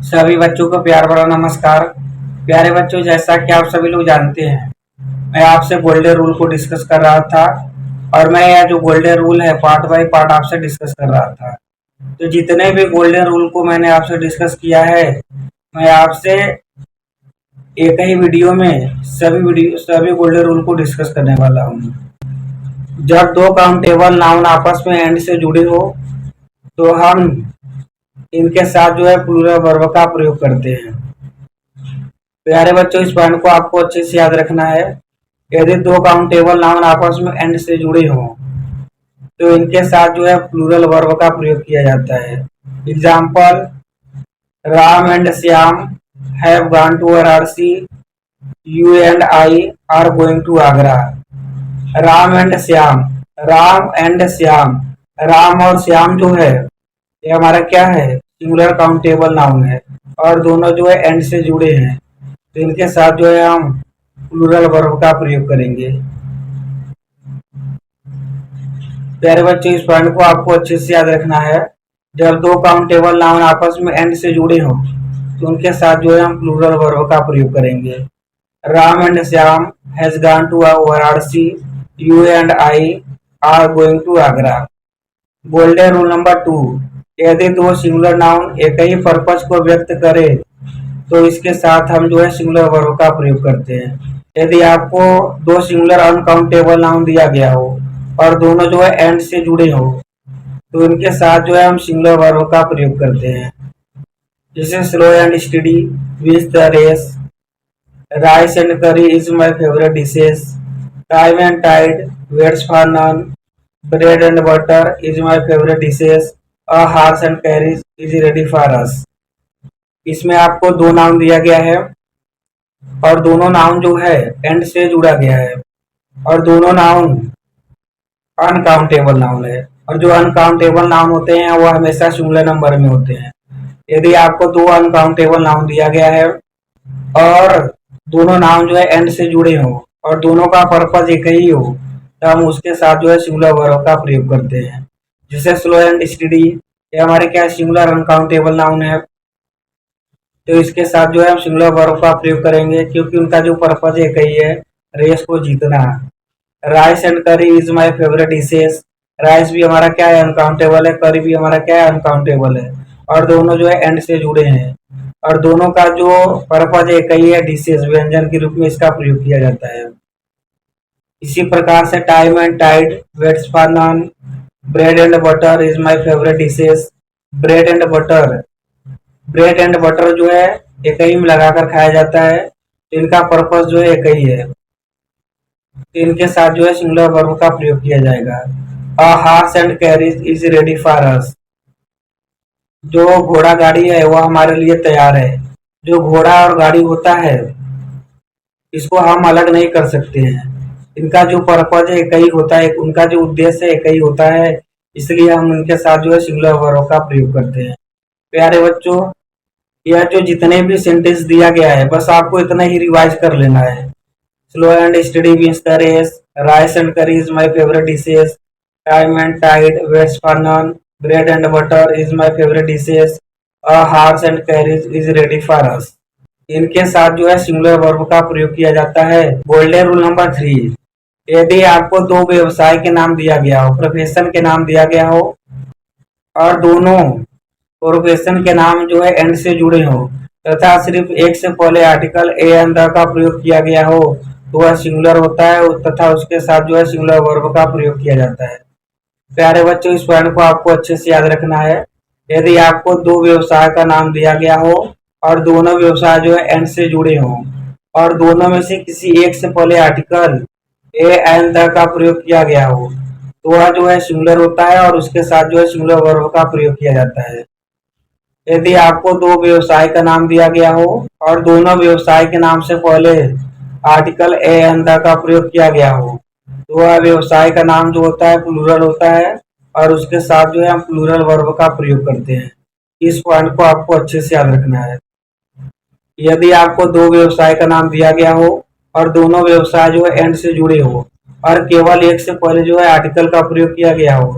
सभी बच्चों को प्यार भरा नमस्कार। प्यारे बच्चों, जैसा कि आप सभी लोग जानते हैं, मैं आपसे गोल्डन रूल को डिस्कस कर रहा था और मैं यह जो गोल्डन रूल है पार्ट बाय पार्ट आपसे डिस्कस कर रहा था। तो जितने भी गोल्डन रूल को मैंने आपसे डिस्कस किया है, मैं आपसे एक ही वीडियो में सभी गोल्डन रूल को डिस्कस करने वाला हूँ। जब दो काउंटेबल नाउन आपस में एंड से जुड़े हो तो हम इनके साथ जो है प्लूरल वर्ब का प्रयोग करते हैं। प्यारे बच्चों, इस पॉइंट को आपको अच्छे से याद रखना है। यदि दो काउंटेबल नाउन आपस में एंड से जुड़े हों तो इनके साथ जो है प्लूरल वर्ब का प्रयोग किया जाता है। Example, Ram and Shyam have gone to Varanasi, you and I are going to Agra. Ram and Shyam, Ram and Shyam, Ram और श्याम जो है ये हमारा क्या है, सिंगुलर काउंटेबल नाउन है और दोनों जो है एंड से जुड़े हैं, तो इनके साथ जो है हम प्लूरल वर्ब का प्रयोग करेंगे। प्यारे बच्चों, इस पॉइंट को आपको अच्छे से याद रखना है। जब दो काउंटेबल नाउन आपस में एंड से जुड़े हों तो उनके साथ जो है हम प्लूरल वर्ब का प्रयोग करेंगे। Ram and Shyam has gone to Varanasi, you and I are going to Agra. Golden rule number 2, यदि दो सिंगुलर नाउन एक ही पर्पज को व्यक्त करे तो इसके साथ हम जो है सिंगुलर वर्ब का प्रयोग करते हैं। यदि आपको दो सिंगुलर अनकाउंटेबल नाउन दिया गया हो और दोनों जो है एंड से जुड़े हो तो इनके साथ जो है हम सिंगुलर वर्ब का प्रयोग करते हैं। जैसे स्लो एंड स्टडी, विथ the race, rice and curry is my favourite dishes, time and tide waits for none, bread and butter is my favourite dishes, a horse and carriage is ready for us. इसमें आपको दो noun दिया गया है और दोनों noun जो है एंड से जुड़ा गया है और दोनों नाउन अनकाउंटेबल नाउन है और जो अनकाउंटेबल नाउन होते हैं वो हमेशा सिंगुलर नंबर में होते हैं। यदि आपको दो अनकाउंटेबल नाउन दिया गया है और दोनों नाउन जो है एंड से जुड़े हो और दोनों का पर्पज एक ही हो तो हम उसके साथ जो है सिंगुलर वर्ब का प्रयोग करते हैं। जैसे स्लो एंड स्टडी, ये हमारे क्या सिंगुलर अनकाउंटेबल नाउन है, तो इसके साथ जो है हम सिंगुलर वर्ब का प्रयोग करेंगे क्योंकि उनका जो पर्पज एक ही है, रेस को जीतना। Rice and curry is my favourite dishes, rice भी हमारा क्या है, अनकाउंटेबल है, करी भी हमारा क्या है, अनकाउंटेबल है और दोनों जो है एंड से जुड़े हैं और दोनों का जो पर्पज एक ही है, डिशेस व्यंजन के रूप में इसका प्रयोग किया जाता है। इसी प्रकार से time and tide waits for none, bread and butter is my favourite dishes, bread and butter, bread and butter जो है एक ही में लगाकर खाया जाता है तो इनका पर्पस जो है एक ही है, तो इनके साथ जो है सिंगुलर वर्ब का प्रयोग किया जाएगा। अ horse and carriage is ready for अस, जो घोड़ा गाड़ी है वो हमारे लिए तैयार है। जो घोड़ा और गाड़ी होता है इसको हम अलग नहीं कर सकते हैं, इनका जो पर्पज है एक ही होता है, उनका जो उद्देश्य है एक ही होता है, इसलिए हम उनके साथ जो है सिंगुलर वर्ब का प्रयोग करते हैं। प्यारे बच्चों, यह जो जितने भी सेंटेंस दिया गया है बस आपको इतना ही रिवाइज कर लेना है। Slow and steady wins the race, rice and curry is my favourite dishes, time and tide waits for none, bread and butter is my favourite dishes, a horse and carriage is ready for us. इनके साथ जो है singular verb का प्रयोग किया जाता है। Golden rule number 3, यदि आपको दो व्यवसाय के नाम दिया गया हो, प्रोफेशन के नाम दिया गया हो और दोनों प्रोफेशन के नाम जो है एंड से जुड़े हो तथा सिर्फ एक से पहले आर्टिकल ए एंड द का प्रयोग किया गया हो तो वह सिंगुलर होता है तथा उसके साथ जो है सिंगुलर वर्ब का प्रयोग किया जाता है। प्यारे बच्चों, इस पॉइंट को आपको अच्छे से याद रखना है। यदि आपको दो व्यवसाय का नाम दिया गया हो और दोनों व्यवसाय जो है एंड से जुड़े हों और दोनों में से किसी एक से पहले आर्टिकल ए एंड द का प्रयोग किया गया हो तो वह जो है सिंगुलर होता है और उसके साथ जो है सिंगुलर वर्ब का प्रयोग किया जाता है। यदि आपको दो व्यवसाय का नाम दिया गया हो और दोनों व्यवसाय के नाम से पहले आर्टिकल ए एंड द का प्रयोग किया गया हो तो वह व्यवसाय का नाम जो होता है प्लूरल होता है और उसके साथ जो है हम प्लूरल वर्ब का प्रयोग करते हैं। इस पॉइंट को आपको अच्छे से याद रखना है। यदि आपको दो व्यवसाय का नाम दिया गया हो और दोनों व्यवसाय जो है एंड से जुड़े हो और केवल एक से पहले जो है आर्टिकल का प्रयोग किया गया हो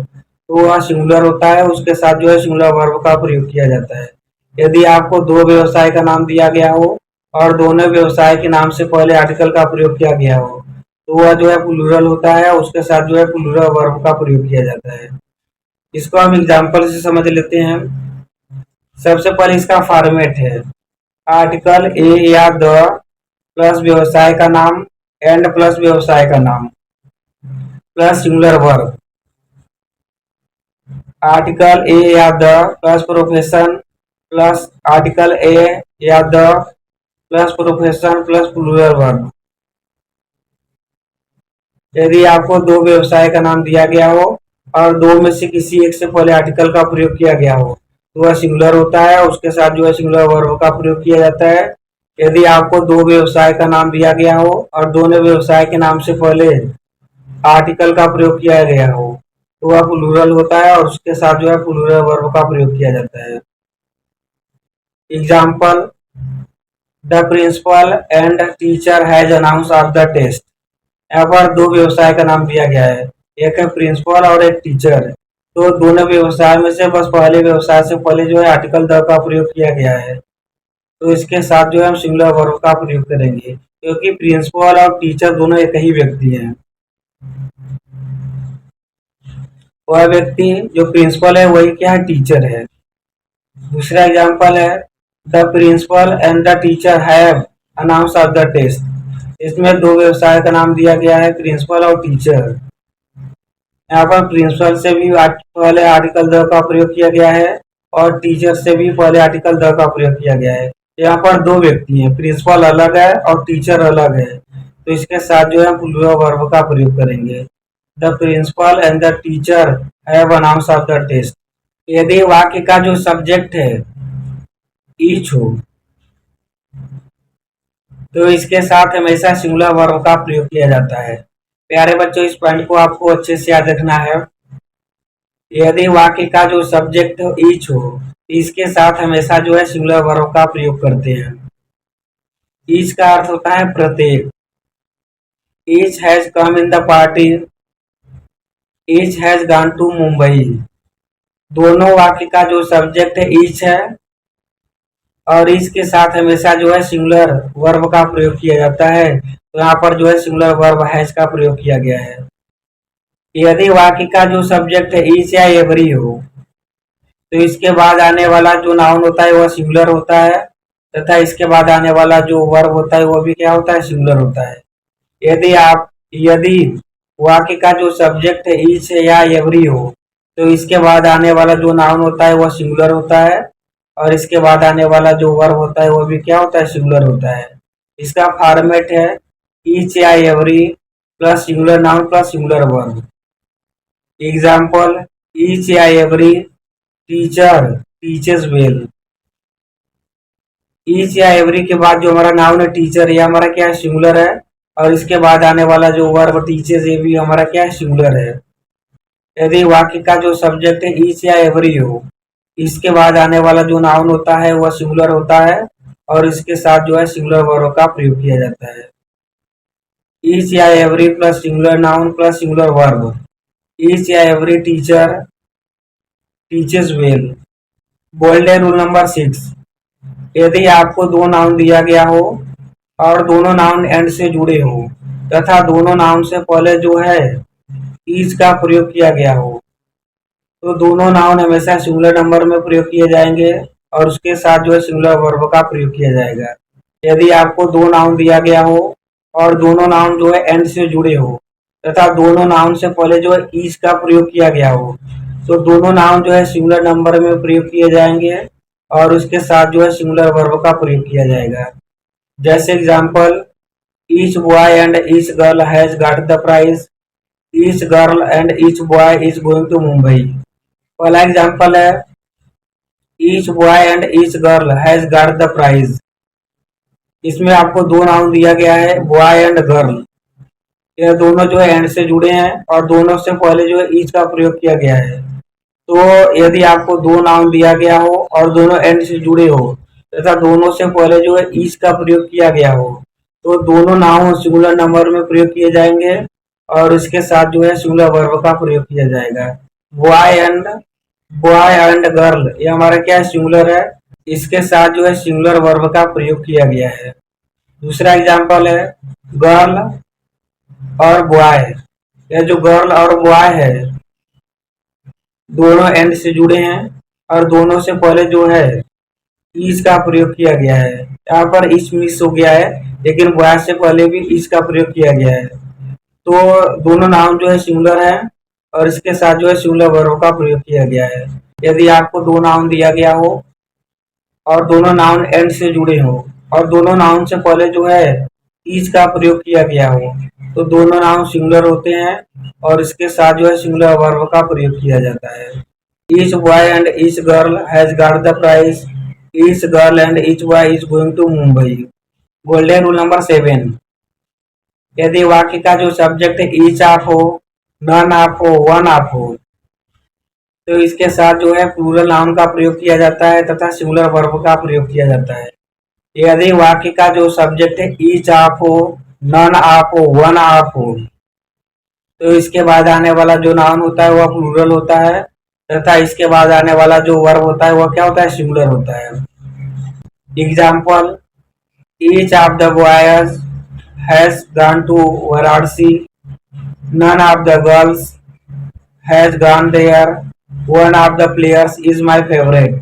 तो वह सिंगुलर होता है, उसके साथ जो है सिंगुलर वर्ब का प्रयोग किया जाता है। यदि आपको दो व्यवसाय का नाम दिया गया हो और दोनों व्यवसाय के नाम से पहले आर्टिकल का प्रयोग किया गया हो तो वह जो है प्लूरल होता है, उसके साथ जो है प्लूरल वर्ब का प्रयोग किया जाता है। इसको हम एग्जाम्पल से समझ लेते हैं। सबसे पहले इसका फॉर्मेट है आर्टिकल ए या द प्लस व्यवसाय का नाम एंड प्लस व्यवसाय का नाम plus singular verb. Article a या the plus profession plus article a या the plus profession plus plural verb. यदि आपको दो व्यवसाय का नाम दिया गया हो और दो में से किसी एक से पहले आर्टिकल का प्रयोग किया गया हो तो वह सिंगुलर होता है, उसके साथ जो है सिंगुलर वर्ब का प्रयोग किया जाता है। यदि आपको दो व्यवसाय का नाम दिया गया हो और दोनों व्यवसाय के नाम से पहले आर्टिकल का प्रयोग किया गया हो तो वह प्लूरल होता है और उसके साथ जो है प्लूरल वर्ब का प्रयोग किया जाता है। Example, the principal and teacher has announce of the test. यहाँ पर दो व्यवसाय का नाम दिया गया है, एक है प्रिंसिपल और एक टीचर। तो दोनों व्यवसाय में से बस पहले व्यवसाय से पहले जो है आर्टिकल द का प्रयोग किया गया है, तो इसके साथ जो है हम सिंगुलर वर्ब का प्रयोग करेंगे क्योंकि प्रिंसिपल और टीचर दोनों एक ही व्यक्ति हैं। वह व्यक्ति जो प्रिंसिपल है वही क्या है, टीचर है। दूसरा एग्जाम्पल है the principal and the teacher have announce of the test. इसमें दो व्यवसाय का नाम दिया गया है, प्रिंसिपल और टीचर। यहाँ पर प्रिंसिपल से भी पहले आर्टिकल द का प्रयोग किया गया है और टीचर से भी पहले आर्टिकल द का प्रयोग किया गया है। यहाँ पर दो व्यक्ति हैं, प्रिंसिपल अलग है और टीचर अलग है, तो इसके साथ जो है प्लूरल वर्ब का प्रयोग करेंगे। The principal and the teacher have announce of the test. यदि वाक्य का जो सब्जेक्ट है ईच हो तो इसके साथ हमेशा सिंगुलर वर्ब का प्रयोग किया जाता है। प्यारे बच्चों, इस पॉइंट को आपको अच्छे से याद रखना है। यदि वाक्य का जो सब्जेक्ट ईच हो इसके साथ हमेशा जो है सिंगुलर वर्ब का प्रयोग करते हैं। ईच का अर्थ होता है प्रत्येक। Each has come in the party, each has gone to Mumbai. दोनों वाक्य का जो सब्जेक्ट है ईच है और इसके साथ हमेशा जो है सिंगुलर वर्ब का प्रयोग किया जाता है, तो यहाँ पर जो है सिंगुलर वर्ब हैज का प्रयोग किया गया है। यदि वाक्य का जो सब्जेक्ट है ईच या एवरी हो तो इसके बाद आने वाला जो नाउन होता है वह सिंगुलर होता है तथा इसके बाद आने वाला जो वर्ब होता है वह भी क्या होता है, सिंगुलर होता है। यदि वाक्य का जो सब्जेक्ट है ईच या एवरी हो तो इसके बाद आने वाला जो नाउन होता है वह सिंगुलर होता है और इसके बाद आने वाला जो वर्ब होता है वह भी क्या होता है, सिंगुलर होता है। इसका फॉर्मेट है ईच या every plus singular noun plus singular verb. Example, each या एवरी टीचर टीचर्स वेल। ईच या एवरी के बाद जो हमारा नाउन है टीचर, ये हमारा क्या है, सिंगुलर है और इसके बाद आने वाला जो वर्ब टीचर्स ये भी हमारा क्या है, सिंगुलर है। यदि वाक्य का जो सब्जेक्ट है ईच या एवरी हो इसके बाद आने वाला जो नाउन होता है वह सिंगुलर होता है और इसके साथ जो है सिंगुलर वर्ब का प्रयोग किया जाता है। ईच या every plus singular noun plus singular verb. Each या every teacher teachers well. Bold है रूल नंबर 6। यदि आपको दो नाउन दिया गया हो और दोनों नाउन एंड से जुड़े हो तथा दोनों नाउन से पहले जो है ईच का प्रयोग किया गया हो तो दोनों नाउन हमेशा सिंगुलर नंबर में प्रयोग किए जाएंगे और उसके साथ जो है सिंगुलर वर्ब का प्रयोग किया जाएगा। यदि आपको दो नाउन दिया गया हो और दोनों नाउन जो है एंड से जुड़े हो तथा दोनों नाउन से पहले जो है ईच का प्रयोग किया गया हो तो दोनों नाउन जो है सिंगुलर नंबर में प्रयोग किए जाएंगे और उसके साथ जो है सिंगुलर वर्ब का प्रयोग किया जाएगा। जैसे example, each boy and each girl has got the prize, each girl and each boy is going to Mumbai. पहला एग्जाम्पल है each boy and each girl has got the prize. इसमें आपको दो नाउन दिया गया है बॉय एंड गर्ल, यह दोनों जो है एंड से जुड़े हैं और दोनों से पहले जो है ईच का प्रयोग किया गया है। तो यदि आपको दो नाउन दिया गया हो और दोनों एंड से जुड़े हो तथा दोनों से पहले जो है ईच का प्रयोग किया गया हो तो दोनों नाउन सिंगुलर नंबर में प्रयोग किए जाएंगे और इसके साथ जो है सिंगुलर वर्ब का प्रयोग किया जाएगा। बॉय एंड गर्ल ये हमारा क्या है, सिंगुलर है इसके साथ जो है सिंगुलर वर्ब का प्रयोग किया गया है। दूसरा एग्जाम्पल है गर्ल और बॉय। यह जो गर्ल और बॉय है दोनों एंड से जुड़े हैं और दोनों से पहले जो है इज का प्रयोग किया गया है। यहाँ पर इज मिस हो गया है लेकिन बॉय से पहले भी इज का प्रयोग किया गया है। तो दोनों नाउन जो है सिंगुलर है और इसके साथ जो है सिंगुलर वर्ब का प्रयोग किया गया है। यदि आपको दो नाउन दिया गया हो और दोनों नाउन एंड से जुड़े हो और दोनों नाउन से पहले जो है इज का प्रयोग किया गया हो तो दोनों नाउन सिंगुलर होते हैं और इसके साथ जो है सिंगुलर वर्ब का प्रयोग किया जाता है। Each boy and each girl has got the prize. Each girl and each boy is going to Mumbai. Golden rule number 7। यदि वाक्य का जो सब्जेक्ट ईच आप हो, नन आप हो, वन आप हो तो इसके साथ जो है प्लूरल नाउन का प्रयोग किया जाता है तथा सिंगुलर वर्ब का प्रयोग किया जाता है। यदि वाक्य का जो सब्जेक्ट है ईच आप हो, नन आप हो, वन आप हो तो इसके बाद आने वाला जो नाउन होता है वह प्लूरल होता है तथा इसके बाद आने वाला जो वर्ब होता है वह क्या होता है, सिंगुलर होता है। Example each of the boys has gone to Varanasi. None of the girls has gone there. One of the players is my favourite.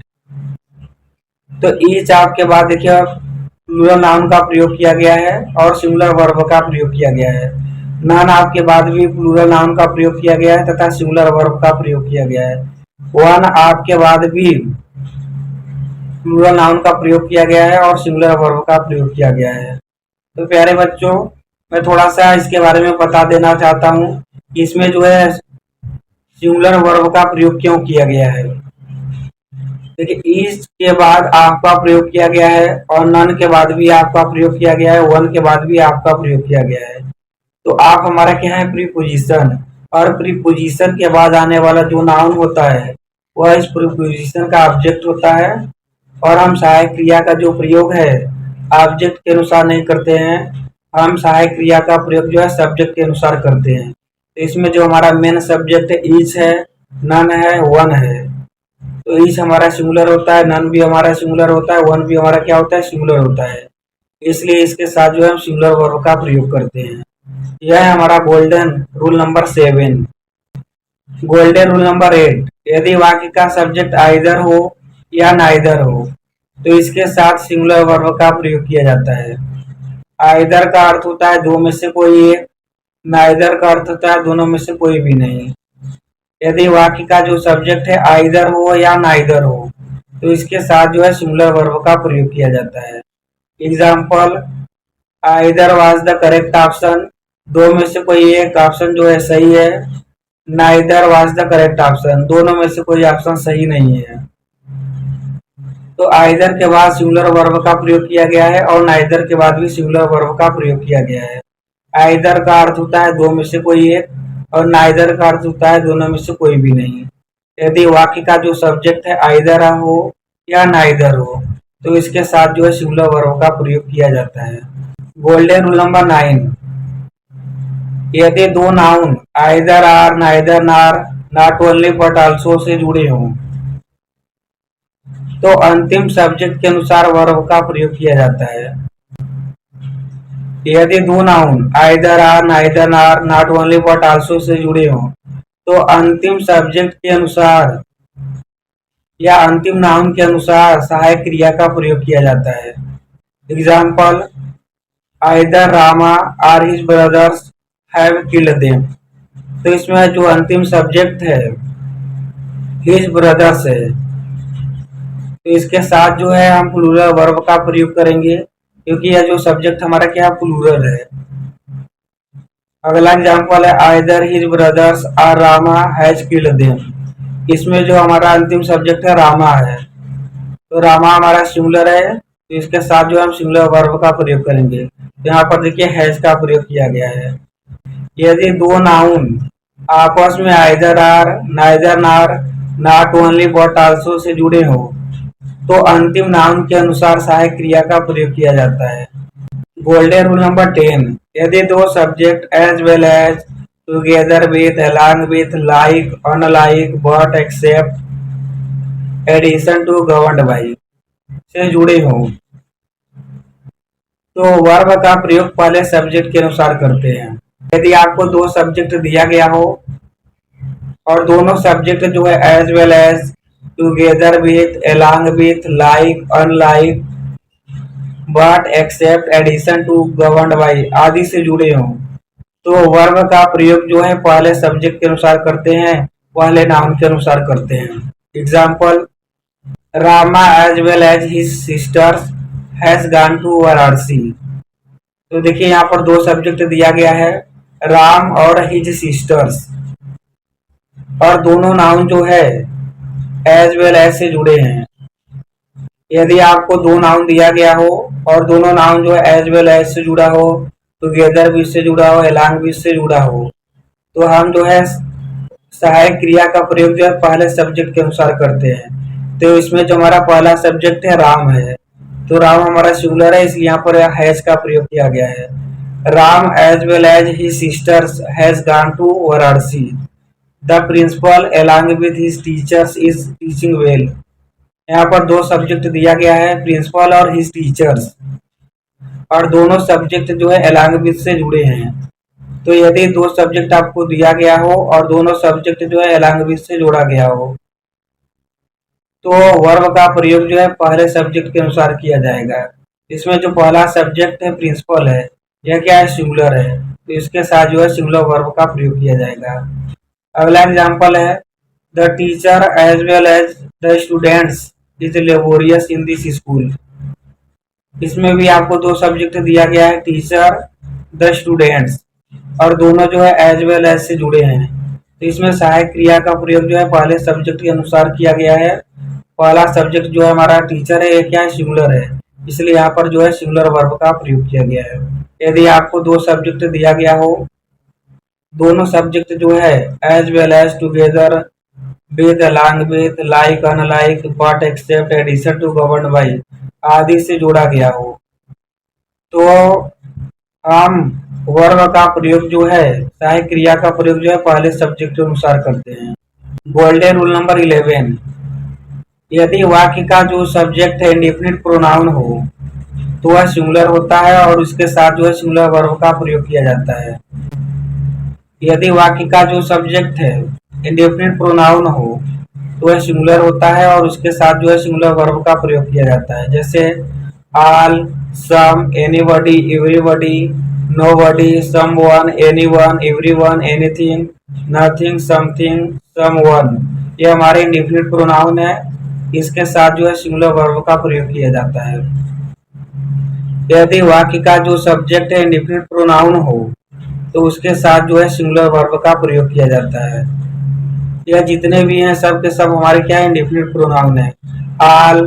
तो ईच ऑफ के बाद देखिए प्लूरल नाउन का प्रयोग किया गया है और सिंगुलर वर्ब का प्रयोग किया गया है। नन ऑफ के बाद भी प्लूरल नाउन का प्रयोग किया गया है तथा सिंगुलर वर्ब का प्रयोग किया गया है। वन ऑफ के बाद भी प्लूरल नाउन का प्रयोग किया गया है और सिंगुलर वर्ब का प्रयोग किया गया है। तो प्यारे बच्चों मैं थोड़ा सा इसके बारे में बता देना चाहता हूँ कि इसमें जो है सिंगुलर वर्ब का प्रयोग क्यों किया गया है। देखिए ईच के बाद आप का प्रयोग किया गया है और नन के बाद भी आपका प्रयोग किया गया है, वन के बाद भी आपका प्रयोग किया गया है। तो आप हमारा क्या है प्रीपोजिशन, और प्रीपोजिशन के बाद आने वाला जो नाउन होता है वह इस प्रीपोजिशन का ऑब्जेक्ट होता है और हम सहायक क्रिया का जो प्रयोग है ऑब्जेक्ट के अनुसार नहीं करते हैं, हम सहायक क्रिया का प्रयोग जो है सब्जेक्ट के अनुसार करते हैं। तो इसमें जो हमारा मेन सब्जेक्ट है ईच है, नन है, वन है। तो ईच हमारा सिंगुलर होता है, नन भी हमारा सिंगुलर होता है, वन भी हमारा क्या होता है, सिंगुलर होता है। इसलिए इसके साथ जो है हम सिंगुलर वर्ब का प्रयोग करते हैं। यह है हमारा golden rule number 7। Golden rule number 8। यदि वाक्य का सब्जेक्ट आइदर हो या नाइदर हो तो इसके साथ सिंगुलर वर्ब का प्रयोग किया जाता है। आइदर का अर्थ होता है दो में से कोई एक, नाइदर का अर्थ होता है दोनों में से कोई भी नहीं। यदि वाक्य का जो सब्जेक्ट है आइदर हो या नाइदर हो तो इसके साथ जो है सिंगुलर वर्ब का प्रयोग किया जाता है। Example either was the correct option. दो में से कोई एक ऑप्शन जो है सही है। Neither was the correct option, दोनों में से कोई ऑप्शन सही नहीं है। तो आइदर के बाद सिंगुलर वर्ब का प्रयोग किया गया है और नाइदर के बाद भी सिंगुलर वर्ब का प्रयोग किया गया है। आइदर का अर्थ होता है दो में से कोई एक और नाइदर का अर्थ होता है दोनों में से कोई भी नहीं। यदि वाक्य का जो सब्जेक्ट है आइदर हो या नाइदर हो तो इसके साथ जो है सिंगुलर वर्ब का प्रयोग किया जाता है। Golden rule number 9। यदि दो नाउन आइदर आर, नाइदर नार, not only but also say जुड़े हों तो अंतिम सब्जेक्ट के अनुसार वर्ब का प्रयोग किया जाता है। यदि दो नाउन आइदर आर, नाइदर नार, not only but also say जुड़े हों तो अंतिम सब्जेक्ट के अनुसार या अंतिम नाउन के अनुसार सहायक क्रिया का प्रयोग किया जाता है। Example either Rama or his brothers have killed them. तो इसमें जो अंतिम सब्जेक्ट है हिज ब्रदर्स है तो इसके साथ जो है हम प्लूरल वर्ब का प्रयोग करेंगे क्योंकि यह जो सब्जेक्ट हमारा क्या प्लूरल है। अगला एग्जाम्पल है either his brothers or Rama has killed them. इसमें जो हमारा अंतिम सब्जेक्ट है रामा है तो रामा हमारा सिंगुलर है तो इसके साथ जो हम सिंगुलर वर्ब का प्रयोग करेंगे। यहाँ पर देखिए हैज का प्रयोग किया गया है। यदि दो नाउन आपस में आइदर आर, नाइदर नार, not only but also say जुड़े हो तो अंतिम नाउन के अनुसार सहायक क्रिया का प्रयोग किया जाता है। Golden rule number 10। यदि दो subject as well as, together with, along with, like, unlike, but, except, addition to, governed by से जुड़े हों तो वर्ब का प्रयोग पहले सब्जेक्ट के अनुसार करते हैं। यदि आपको दो सब्जेक्ट दिया गया हो और दोनों सब्जेक्ट जो है as well as, together with, along with, like, unlike, but, except, addition to, governed by आदि से जुड़े हों तो वर्ब का प्रयोग जो है पहले सब्जेक्ट के अनुसार करते हैं, पहले नाउन के अनुसार करते हैं। Example, Rama as well as his sisters has gone to Varanasi. तो देखिए यहाँ पर दो सब्जेक्ट दिया गया है, राम और हिज सिस्टर्स, और दोनों नाउन जो है एज वेल एज से जुड़े हैं। यदि आपको दो नाउन दिया गया हो और दोनों नाउन जो है एज वेल एज से जुड़ा हो, टुगेदर विथ से जुड़ा हो, एलॉन्ग विथ से जुड़ा हो, तो हम जो है सहायक क्रिया का प्रयोग जो है पहले सब्जेक्ट के अनुसार करते हैं। तो इसमें जो हमारा पहला सब्जेक्ट है राम है, तो राम हमारा सिंगुलर है, इसलिए यहाँ पर हैज का प्रयोग किया गया है। Ram as well as his sisters has gone to Varanasi. The principal along with his teachers is teaching well. यहाँ पर दो सब्जेक्ट दिया गया है, प्रिंसिपल और हिज टीचर्स, और दोनों सब्जेक्ट जो है एलॉन्ग विथ से जुड़े हैं। तो यदि दो सब्जेक्ट आपको दिया गया हो और दोनों सब्जेक्ट जो है एलॉन्ग विथ से जोड़ा गया हो तो वर्ब का प्रयोग जो है पहले सब्जेक्ट के अनुसार किया जाएगा। इसमें जो पहला सब्जेक्ट है प्रिंसिपल है, यह क्या है, सिंगुलर है, तो इसके साथ जो है सिंगुलर वर्ब का प्रयोग किया जाएगा। अगला एग्जाम्पल है, the teacher as well as the students is laborious in this school. इसमें भी आपको दो सब्जेक्ट दिया गया है, टीचर, द स्टूडेंट्स, और दोनों जो है एज वेल एज से जुड़े हैं। तो इसमें सहायक क्रिया का प्रयोग जो है पहले सब्जेक्ट के अनुसार किया गया है। पहला सब्जेक्ट जो है हमारा टीचर है, ये क्या है, सिंगुलर है, इसलिए यहाँ पर जो है सिंगुलर वर्ब का प्रयोग किया गया है। यदि आपको दो सब्जेक्ट दिया गया हो, दोनों सब्जेक्ट जो है as well as, together with, along with, like, unlike, but, except, addition to, governed by आदि से जोड़ा गया हो तो हम वर्ब का प्रयोग जो है सहायक क्रिया का प्रयोग जो है पहले सब्जेक्ट के अनुसार करते हैं। गोल्डन रूल नंबर 11, यदि वाक्य का जो सब्जेक्ट है इंडेफिनिट प्रोनाउन हो तो वह सिंगुलर होता है और उसके साथ जो है सिंगुलर वर्ब का प्रयोग किया जाता है। यदि वाक्य का जो सब्जेक्ट है इंडेफिनिट प्रोनाउन हो तो वह सिंगुलर होता है और उसके साथ जो है सिंगुलर वर्ब का प्रयोग किया जाता है। जैसे all, some, anybody, everybody, nobody, someone, anyone, everyone, anything, nothing, something, someone, ये हमारे इंडेफिनिट प्रोनाउन है, इसके साथ जो है सिंगुलर वर्ब का प्रयोग किया जाता है। यदि वाक्य का जो सब्जेक्ट है इंडेफिनिट प्रोनाउन हो तो उसके साथ जो है सिंगुलर वर्ब का प्रयोग किया जाता है। यह जितने भी हैं सब के सब हमारे क्या है, इंडेफिनिट प्रोनाउन है। All,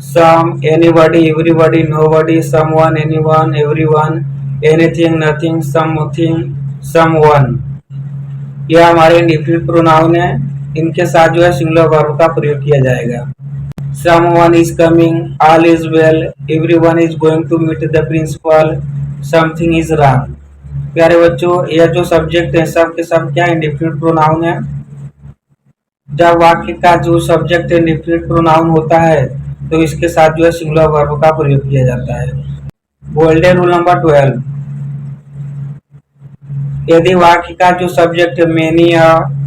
some, anybody, everybody, nobody, someone, anyone, everyone, anything, nothing, something, someone, यह हमारे इंडेफिनिट प्रोनाउन है, इनके साथ जो है सिंगुलर वर्ब का प्रयोग किया जाएगा। Someone is coming, all is well, everyone is going to meet the principal, something is wrong। प्यारे बच्चों, यह जो सब्जेक्ट है सब के सब क्या इंडेफिनिट प्रोनाउन है। जब वाक्य का जो सब्जेक्ट इंडेफिनिट प्रोनाउन होता है तो इसके साथ जो है सिंगुलर वर्ब का प्रयोग किया जाता है। गोल्डन रूल नंबर 12, यदि वाक्य का जो subject many,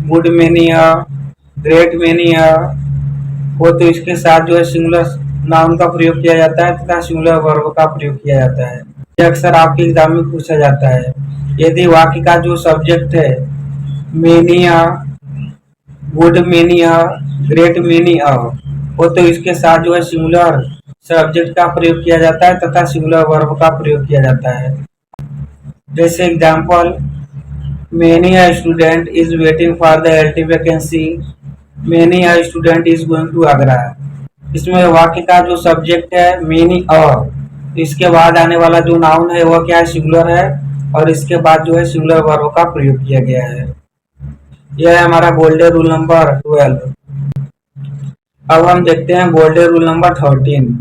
good many, great many वो तो इसके साथ जो है सिंगुलर नाउन का प्रयोग किया जाता है तथा सिंगुलर वर्ब का प्रयोग किया जाता है। ये अक्सर आपके एग्जाम में पूछा जाता है। यदि वाक्य का जो सब्जेक्ट है many, good many, great many वो तो इसके साथ जो है सिंगुलर सब्जेक्ट का प्रयोग किया जाता है तथा सिंगुलर वर्ब का प्रयोग किया जाता है। जैसे example, many student is waiting for the LT vacancy, many student is going to Agra. इसमें वाक्य का जो सब्जेक्ट है मेनी इसके बाद आने वाला जो नाउन है वह क्या है, सिंगुलर है, और इसके बाद जो है सिंगुलर वर्ब का प्रयोग किया गया है। यह है हमारा गोल्डन रूल नंबर 12। अब हम देखते हैं गोल्डन रूल नंबर 13।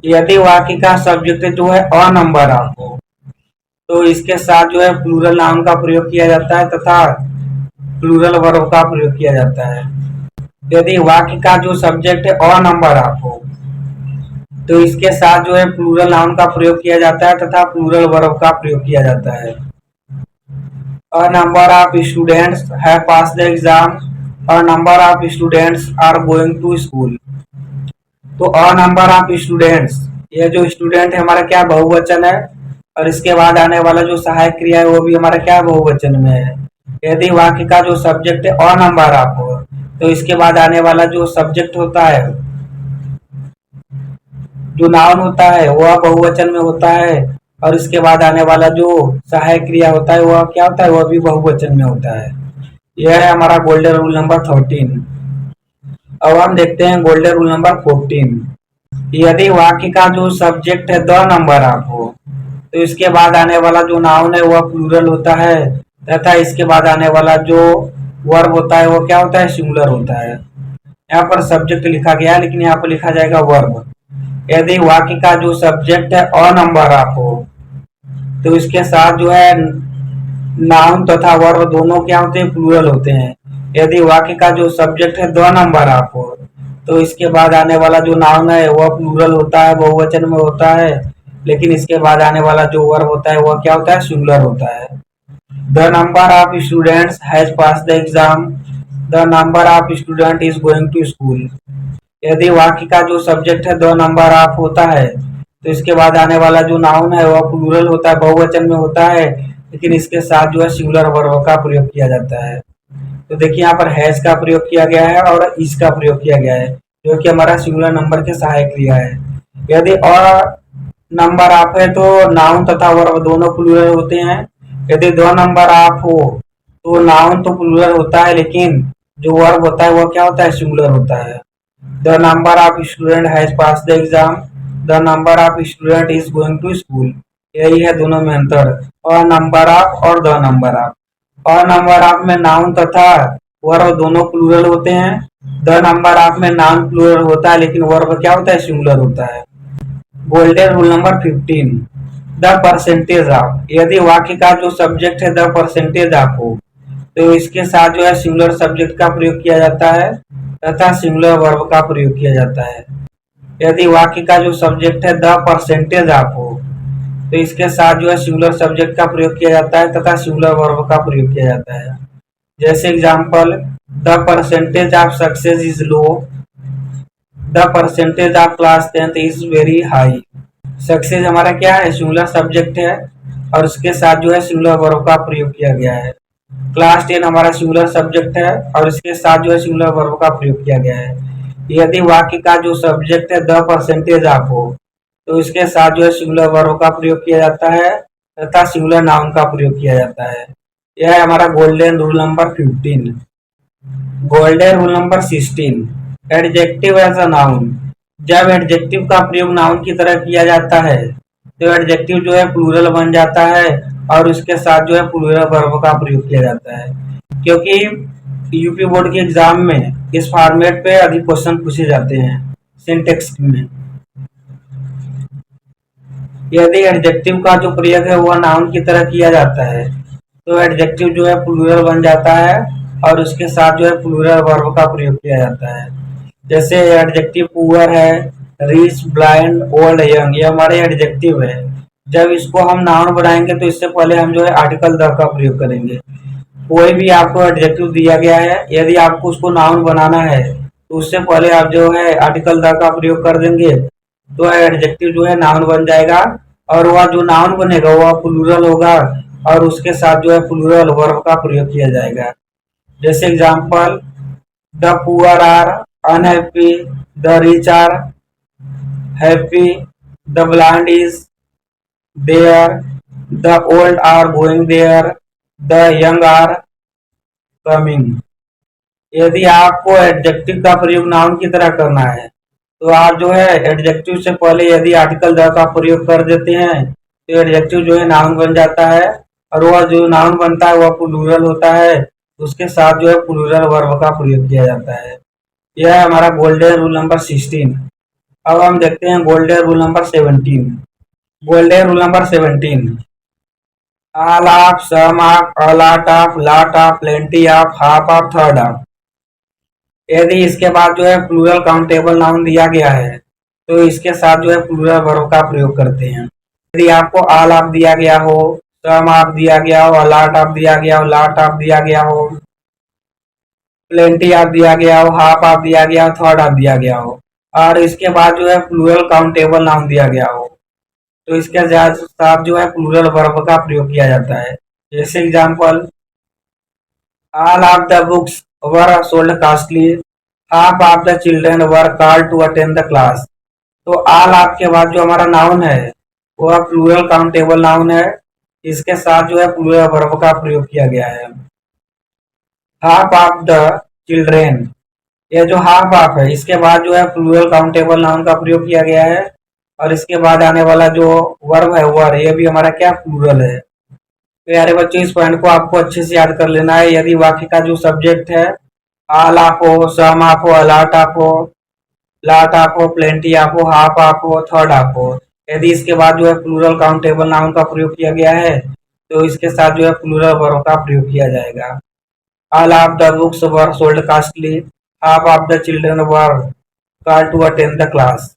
यदि वाक्य का सब्जेक्ट जो है अ नंबर हो तो इसके साथ जो है प्लूरल नाउन का प्रयोग किया जाता है तथा प्लूरल वर्ब का प्रयोग किया जाता है। यदि वाक्य का जो सब्जेक्ट है अ नंबर ऑफ हो तो इसके साथ जो है प्लूरल नाउन का प्रयोग किया जाता है तथा प्लूरल वर्ब का प्रयोग किया जाता है। A number of students have passed the exam. A number of students are going to school. तो अ नंबर ऑफ स्टूडेंट्स, ये जो स्टूडेंट है हमारा क्या बहुवचन है और इसके बाद आने वाला जो सहायक क्रिया है वो भी हमारा क्या बहुवचन में है। यदि वाक्य का जो सब्जेक्ट है अ नंबर ऑफ हो तो इसके बाद आने वाला जो सब्जेक्ट होता है, जो नाउन होता है वह बहुवचन में होता है और इसके बाद आने वाला जो सहायक क्रिया होता है वह क्या होता है, वह भी बहुवचन में होता है। यह है हमारा गोल्डन रूल नंबर 13। अब हम देखते हैं गोल्डन रूल नंबर 14। यदि वाक्य का जो सब्जेक्ट है द नंबर ऑफ हो तो इसके बाद आने वाला जो नाउन है वह प्लूरल होता है तथा इसके बाद आने वाला जो वर्ब होता है वो क्या होता है, सिंगुलर होता है। यहाँ पर सब्जेक्ट लिखा गया है लेकिन यहाँ पर लिखा जाएगा वर्ब। यदि वाक्य का जो सब्जेक्ट है अ नंबर ऑफ हो तो इसके साथ जो है नाउन तथा वर्ब दोनों क्या होते हैं, प्लूरल होते हैं। यदि वाक्य का जो सब्जेक्ट है द नंबर ऑफ हो तो इसके बाद आने वाला जो नाउन है वह प्लूरल होता है, बहुवचन में होता है, लेकिन इसके बाद आने वाला जो वर्ब होता है वह क्या होता है, सिंगुलर होता है। The number of students has pass the exam. The number of student is going to school. यदि वाक्य का जो सब्जेक्ट है द नंबर ऑफ होता है तो इसके बाद आने वाला जो नाउन है वह प्लूरल होता है, बहुवचन में होता है, लेकिन इसके साथ जो है सिंगुलर वर्ब का प्रयोग किया जाता है। तो देखिए यहाँ पर हैज का प्रयोग किया गया है और इज का प्रयोग किया गया है जो कि हमारा सिंगुलर नंबर के सहायक क्रिया है। यदि और नंबर ऑफ है तो नाउन तथा वर्ब दोनों प्लूरल होते हैं। यदि दो नंबर ऑफ हो तो नाउन तो प्लूरल होता है लेकिन जो वर्ब होता है वो क्या होता है, सिंगुलर होता है। The number of student has pass the exam. The number of student is going to school. यही है दोनों में अंतर, अ नंबर ऑफ और the number of. A number of में नाउन तथा वर्ब दोनों प्लूरल होते हैं। द नंबर ऑफ में नाउन प्लूरल होता है लेकिन वर्ब क्या होता है, सिंगुलर होता है। Golden rule number 15। The percentage of. यदि वाक्य का जो सब्जेक्ट है द परसेंटेज ऑफ हो तो इसके साथ जो है सिंगुलर सब्जेक्ट का प्रयोग किया जाता है तथा सिंगुलर वर्ब का प्रयोग किया जाता है। यदि वाक्य का जो सब्जेक्ट है द परसेंटेज ऑफ हो तो इसके साथ जो है सिंगुलर सब्जेक्ट का प्रयोग किया जाता है तथा सिंगुलर वर्ब का प्रयोग किया जाता है। जैसे example, the percentage of success is low. The percentage of class 10th is very high. Success हमारा क्या है, सिंगुलर सब्जेक्ट है और उसके साथ जो है सिंगुलर वर्ब का प्रयोग किया गया है। क्लास 10 हमारा सिंगुलर सब्जेक्ट है और इसके साथ जो है सिंगुलर वर्ब का प्रयोग किया गया है। यदि वाक्य का जो सब्जेक्ट है द परसेंटेज ऑफ हो तो इसके साथ जो है सिंगुलर वर्ब का प्रयोग किया जाता है तथा सिंगुलर नाउन का प्रयोग किया जाता है। यह है हमारा golden rule number 15। Golden rule number 16। Adjective as a noun. जब एडजेक्टिव का प्रयोग नाउन की तरह किया जाता है तो एडजेक्टिव जो है प्लूरल बन जाता है और उसके साथ जो है प्लूरल वर्ब का प्रयोग किया जाता है। क्योंकि यूपी बोर्ड के एग्जाम में इस फॉर्मेट पे अधिक क्वेश्चन पूछे जाते हैं सिंटेक्स में। यदि एडजेक्टिव का जो प्रयोग है वह नाउन की तरह किया जाता है तो एडजेक्टिव जो है प्लूरल बन जाता है और उसके साथ जो है प्लूरल वर्ब का प्रयोग किया जाता है। जैसे एडजेक्टिव पुअर है, रिच, ब्लाइंड, ओल्ड, यंग, ये हमारे एडजेक्टिव है। जब इसको हम नाउन बनाएंगे तो इससे पहले हम जो है आर्टिकल द का प्रयोग करेंगे। कोई भी आपको एडजेक्टिव दिया गया है, यदि आपको उसको नाउन बनाना है तो उससे पहले आप जो है आर्टिकल द का प्रयोग कर देंगे तो एडजेक्टिव जो है नाउन बन जाएगा और वह जो नाउन बनेगा वह प्लूरल होगा और उसके साथ जो है प्लूरल वर्ब का प्रयोग किया जाएगा। जैसे example, the poor are unhappy, the rich are happy, the blind is there, the old are going there, the young are coming. यदि आपको एडजेक्टिव का प्रयोग नाउन की तरह करना है तो आप जो है एडजेक्टिव से पहले यदि आर्टिकल द का प्रयोग कर देते हैं तो एडजेक्टिव जो है नाउन बन जाता है और वह जो नाउन बनता है वह प्लूरल होता है, उसके साथ जो है प्लूरल वर्ब का प्रयोग किया जाता है। यह है हमारा गोल्डन रूल नंबर 16। अब हम देखते हैं golden rule number 17। Golden rule number 17। All of, some of, a lot of, plenty of, half of, third of. यदि इसके बाद जो है प्लूरल काउंटेबल नाउन दिया गया है तो इसके साथ जो है प्लूरल वर्ब का प्रयोग करते हैं। यदि आपको ऑल ऑफ दिया गया हो, सम ऑफ दिया गया हो, अलॉट ऑफ दिया गया हो, लॉट ऑफ दिया गया हो, प्लेंटी ऑफ दिया गया हो, हाफ ऑफ दिया गया हो, थर्ड ऑफ दिया गया हो और इसके बाद जो है प्लूरल काउंटेबल नाउन दिया गया हो तो इसके साथ जो है प्लूरल वर्ब का प्रयोग किया जाता है। जैसे example, all of the books were sold costly, half of the children were called to attend the class. तो ऑल ऑफ के बाद जो हमारा नाउन है वह प्लूरल काउंटेबल नाउन है, इसके साथ जो है प्लूरल वर्ब का प्रयोग किया गया है। हाफ ऑफ द चिल्ड्रेन, ये जो हाफ ऑफ है इसके बाद जो है प्लूरल काउंटेबल नाउन का प्रयोग किया गया है और इसके बाद आने वाला जो वर्ब है वर, ये भी हमारा क्या प्लूरल है। तो यारे बच्चों इस पॉइंट को आपको अच्छे से याद कर लेना है। यदि वाक्य का जो सब्जेक्ट है ऑल ऑफ हो, सम ऑफ हो, अलॉट ऑफ हो, लॉट ऑफ हो, प्लेंटी ऑफ हो, हाफ ऑफ हो, थर्ड ऑफ हो, यदि इसके बाद जो है प्लूरल काउंटेबल नाउन का प्रयोग किया गया है तो इसके साथ जो है प्लूरल वर्ब का प्रयोग किया जाएगा। All of the books were sold costly, half of the children were called to attend the class.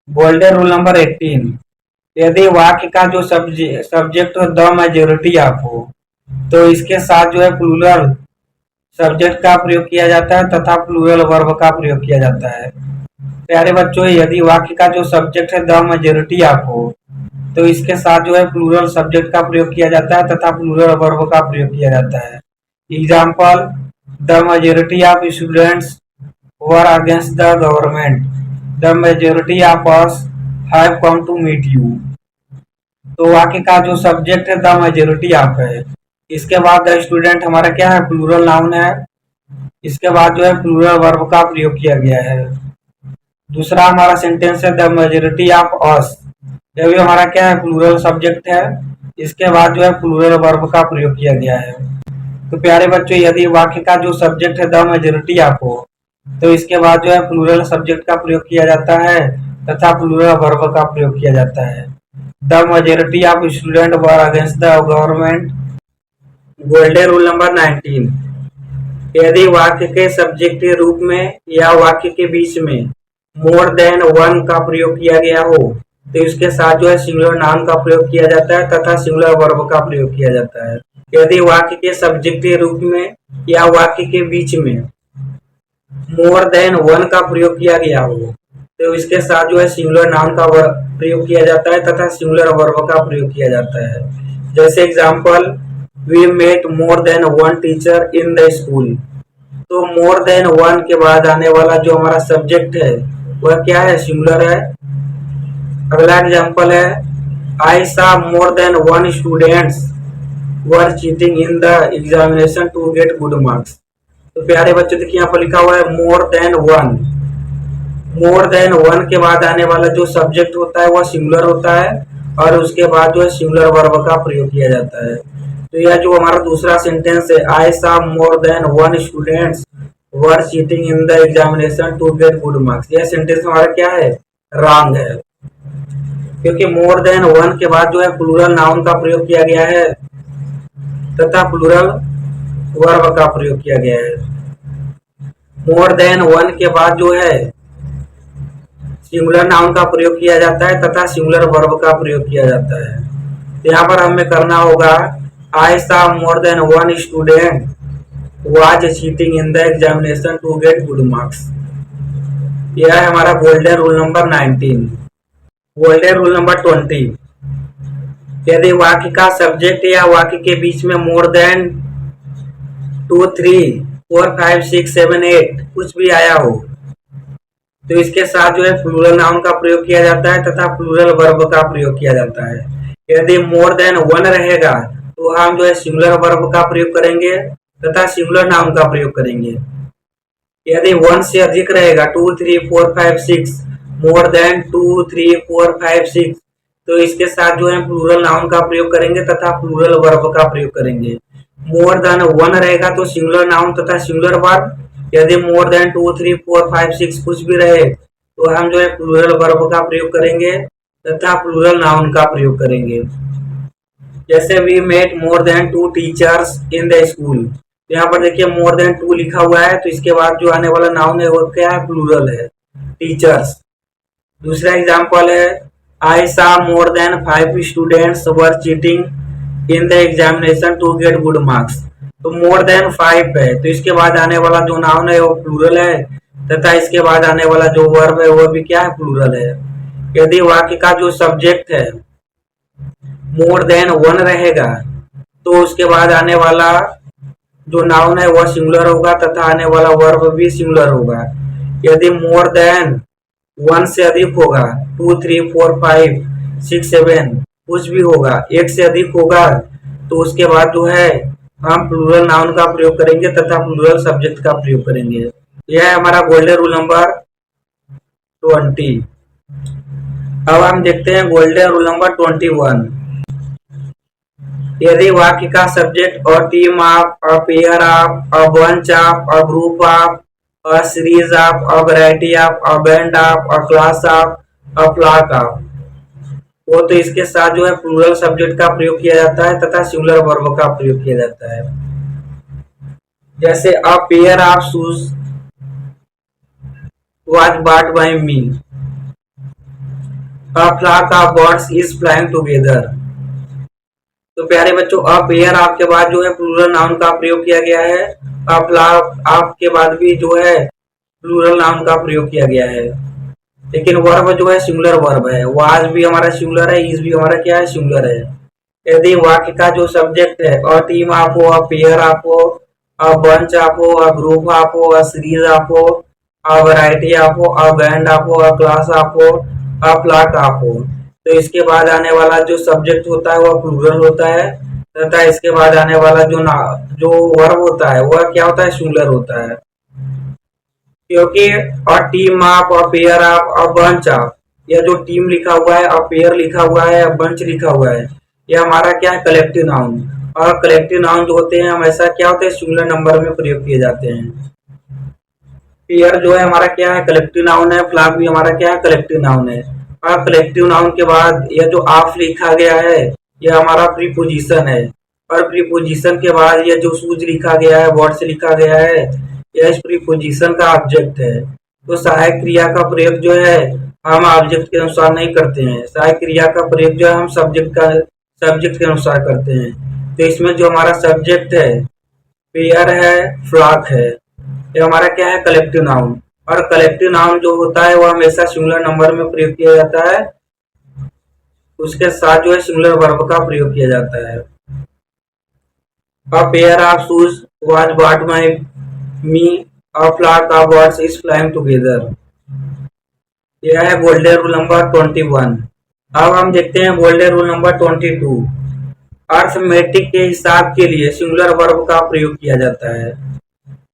Golden rule number 18, यदि वाक्य का जो सब्जेक्ट हो द मेजोरिटी ऑफ हो तो इसके साथ जो है प्लूरल सब्जेक्ट का प्रयोग किया जाता है तथा प्लूरल वर्ब का प्रयोग किया जाता है। प्यारे बच्चों, यदि वाक्य का जो सब्जेक्ट है द मेजोरिटी ऑफ हो तो इसके साथ जो है प्लूरल सब्जेक्ट का प्रयोग किया जाता है तथा प्लूरल वर्ब का प्रयोग किया जाता है। Example, the majority of students were against the government, the majority of us have come to meet you. तो वाक्य का जो सब्जेक्ट है द मेजोरिटी ऑफ है, इसके बाद द स्टूडेंट हमारा क्या है, प्लूरल नाउन है, इसके बाद जो है प्लूरल वर्ब का प्रयोग किया गया है। दूसरा हमारा सेंटेंस है द मेजोरिटी ऑफ अस, यह भी हमारा क्या है, प्लूरल सब्जेक्ट है, इसके बाद जो है प्लूरल वर्ब का प्रयोग किया गया है। तो प्यारे बच्चों, यदि वाक्य का जो सब्जेक्ट है द मेजोरिटी ऑफ हो तो इसके बाद जो है प्लूरल सब्जेक्ट का प्रयोग किया जाता है तथा प्लूरल वर्ब का प्रयोग किया जाता है। The majority of student were against the government. Golden rule number 19, यदि वाक्य के सब्जेक्ट के रूप में या वाक्य के बीच में मोर देन वन का प्रयोग किया गया हो तो इसके साथ जो है सिंगुलर नाउन का प्रयोग किया जाता है तथा सिंगुलर वर्ब का प्रयोग किया जाता है। यदि वाक्य के सब्जेक्ट के रूप में या वाक्य के बीच में मोर देन वन का प्रयोग किया गया हो तो इसके साथ जो है सिंगुलर नाउन का प्रयोग किया जाता है तथा सिंगुलर वर्ब का प्रयोग किया जाता है। जैसे example, we met more than one teacher in the school. तो मोर देन वन के बाद आने वाला जो हमारा सब्जेक्ट है वह क्या है, सिंगुलर है। अगला एग्जाम्पल है, I saw more than one students were cheating in the examination to get good marks. तो प्यारे बच्चों, देखिए यहाँ पर लिखा हुआ है more than one. More than one के बाद आने वाला जो सब्जेक्ट होता है वह सिंगुलर होता है और उसके बाद जो है सिंगुलर वर्ब का प्रयोग किया जाता है। तो यह जो हमारा दूसरा सेंटेंस है, I saw more than one students were cheating in the examination to get good marks, यह सेंटेंस हमारा क्या है, रॉन्ग है, क्योंकि मोर देन वन के बाद जो है प्लूरल नाउन का प्रयोग किया गया है तथा प्लूरल वर्ब का प्रयोग किया गया है। मोर देन वन के बाद जो है सिंगुलर नाउन का प्रयोग किया जाता है तथा सिंगुलर वर्ब का प्रयोग किया जाता है। तो यहाँ पर हमें करना होगा, I saw more than one student was cheating in the examination to get good marks. यह है हमारा golden rule number 19। Golden rule number 20, यदि वाक्य का सब्जेक्ट या वाक्य के बीच में मोर देन 2, 3, 4, 5, 6, 7, 8 कुछ भी आया हो तो इसके साथ जो है प्लूरल नाउन का प्रयोग किया जाता है तथा प्लूरल वर्ब का प्रयोग किया जाता है। यदि मोर देन वन रहेगा तो हम जो है सिंगुलर वर्ब का प्रयोग करेंगे तथा सिंगुलर नाउन का प्रयोग करेंगे। यदि वन से अधिक रहेगा, 2, 3, 4, 5, 6, मोर देन 2, 3, 4, 5, 6, तो इसके साथ जो है प्लूरल नाउन का प्रयोग करेंगे तथा प्लूरल वर्ब का प्रयोग करेंगे। मोर देन वन रहेगा तो सिंगुलर नाउन तथा सिंगुलर वर्ब। यदि मोर देन 2, 3, 4, 5, 6 कुछ भी रहे तो हम जो है प्लूरल वर्ब का प्रयोग करेंगे तथा प्लूरल नाउन का प्रयोग करेंगे। जैसे we met more than 2 teachers in the school, यहाँ पर देखिए मोर देन 2 लिखा हुआ है, तो इसके बाद जो आने वाला नाउन है वो क्या है, प्लूरल है, टीचर्स। दूसरा एग्जांपल है, I saw more than 5 students were cheating in the examination to get good marks. तो मोर देन 5 है, तो इसके बाद आने वाला जो नाउन है वो प्लूरल है, तथा इसके बाद आने वाला जो वर्ब है वो भी क्या है, प्लूरल है। यदि वाक्य का जो सब्जेक्ट है मोर देन 1 रहेगा, तो उसके बाद आने वाला जो नाउन है वह सिंगुलर होगा, तथा आने वाला वर्ब भी सिंगुलर होगा। यदि मोर देन 1 से अधिक होगा, 2, 3, 4, 5, 6, 7 कुछ भी होगा, 1 से अधिक होगा, तो उसके बाद जो है हम प्लूरल नाउन का प्रयोग करेंगे तथा प्लूरल सब्जेक्ट का प्रयोग करेंगे। यह है हमारा गोल्डन रूल नंबर 20। अब हम देखते हैं गोल्डन रूल नंबर 21। यदि वाक्य का सब्जेक्ट और team of, a pair of, a bunch of, a group of, a series of, a variety of, a band of, a class of, a flock of, वो तो इसके साथ जो है प्लूरल सब्जेक्ट का प्रयोग किया जाता है तथा सिंगुलर वर्ब का प्रयोग किया जाता है। जैसे अ pair of shoes was bought by me, a flock of birds is flying together। तो प्यारे बच्चों, अ पेयर ऑफ के बाद जो है प्लूरल नाउन का प्रयोग किया गया है, अ फ्लॉक ऑफ के बाद भी जो है प्लूरल नाउन का प्रयोग किया गया है, लेकिन वर्ब जो है सिंगुलर वर्ब है। वाज भी हमारा सिंगुलर है, इज भी हमारा क्या है, सिंगुलर है। यदि वाक्य का जो सब्जेक्ट है अ टीम आप हो, अ पेयर आप हो, अ बंच आप हो, अ ग्रुप आप हो, अ सीरीज आप हो, अ वैरायटी आप हो, अ बैंड आप हो, अ क्लास आप हो, अ फ्लॉक आप हो, तो इसके बाद आने वाला जो सब्जेक्ट होता है वह प्लूरल होता है, तथा इसके बाद आने वाला जो वर्ब होता है वह क्या होता है, सिंगुलर होता है। क्योंकि a team of, a pair of, a bunch of, यह जो टीम लिखा हुआ है, अ पेयर लिखा हुआ है, बंच लिखा हुआ है, यह हमारा क्या है, कलेक्टिव नाउन। और कलेक्टिव नाउन जो होते हैं हमेशा क्या होते हैं, सिंगुलर नंबर में प्रयोग किए जाते हैं। पेयर जो है हमारा क्या है, कलेक्टिव नाउन है, फ्लॉक भी हमारा क्या है, कलेक्टिव नाउन है। और कलेक्टिव नाउन के बाद यह जो ऑफ लिखा गया है यह हमारा प्रीपोजिशन है, और प्रीपोजिशन के बाद यह जो शूज लिखा गया है, वर्ड से लिखा गया है, यह इस प्रीपोजिशन का ऑब्जेक्ट है। तो सहायक क्रिया का प्रयोग जो है हम ऑब्जेक्ट के अनुसार नहीं करते हैं, सहायक क्रिया का प्रयोग जो है हम सब्जेक्ट के अनुसार करते हैं। तो इसमें जो हमारा सब्जेक्ट है पेयर है, फ्लॉक है, ये हमारा क्या है, कलेक्टिव नाउन। और कलेक्टिव नाउन जो होता है वो हमेशा सिंगुलर नंबर में प्रयोग किया जाता है, उसके साथ जो है सिंगुलर वर्ब का प्रयोग किया जाता है। A pair of shoes was bought by me, a flock of birds is flying together। यह है गोल्डन रूल नंबर 21। अब हम देखते हैं गोल्डन रूल नंबर 22। अर्थमेटिक के हिसाब के लिए सिंगुलर वर्ब का प्रयोग किया जाता है।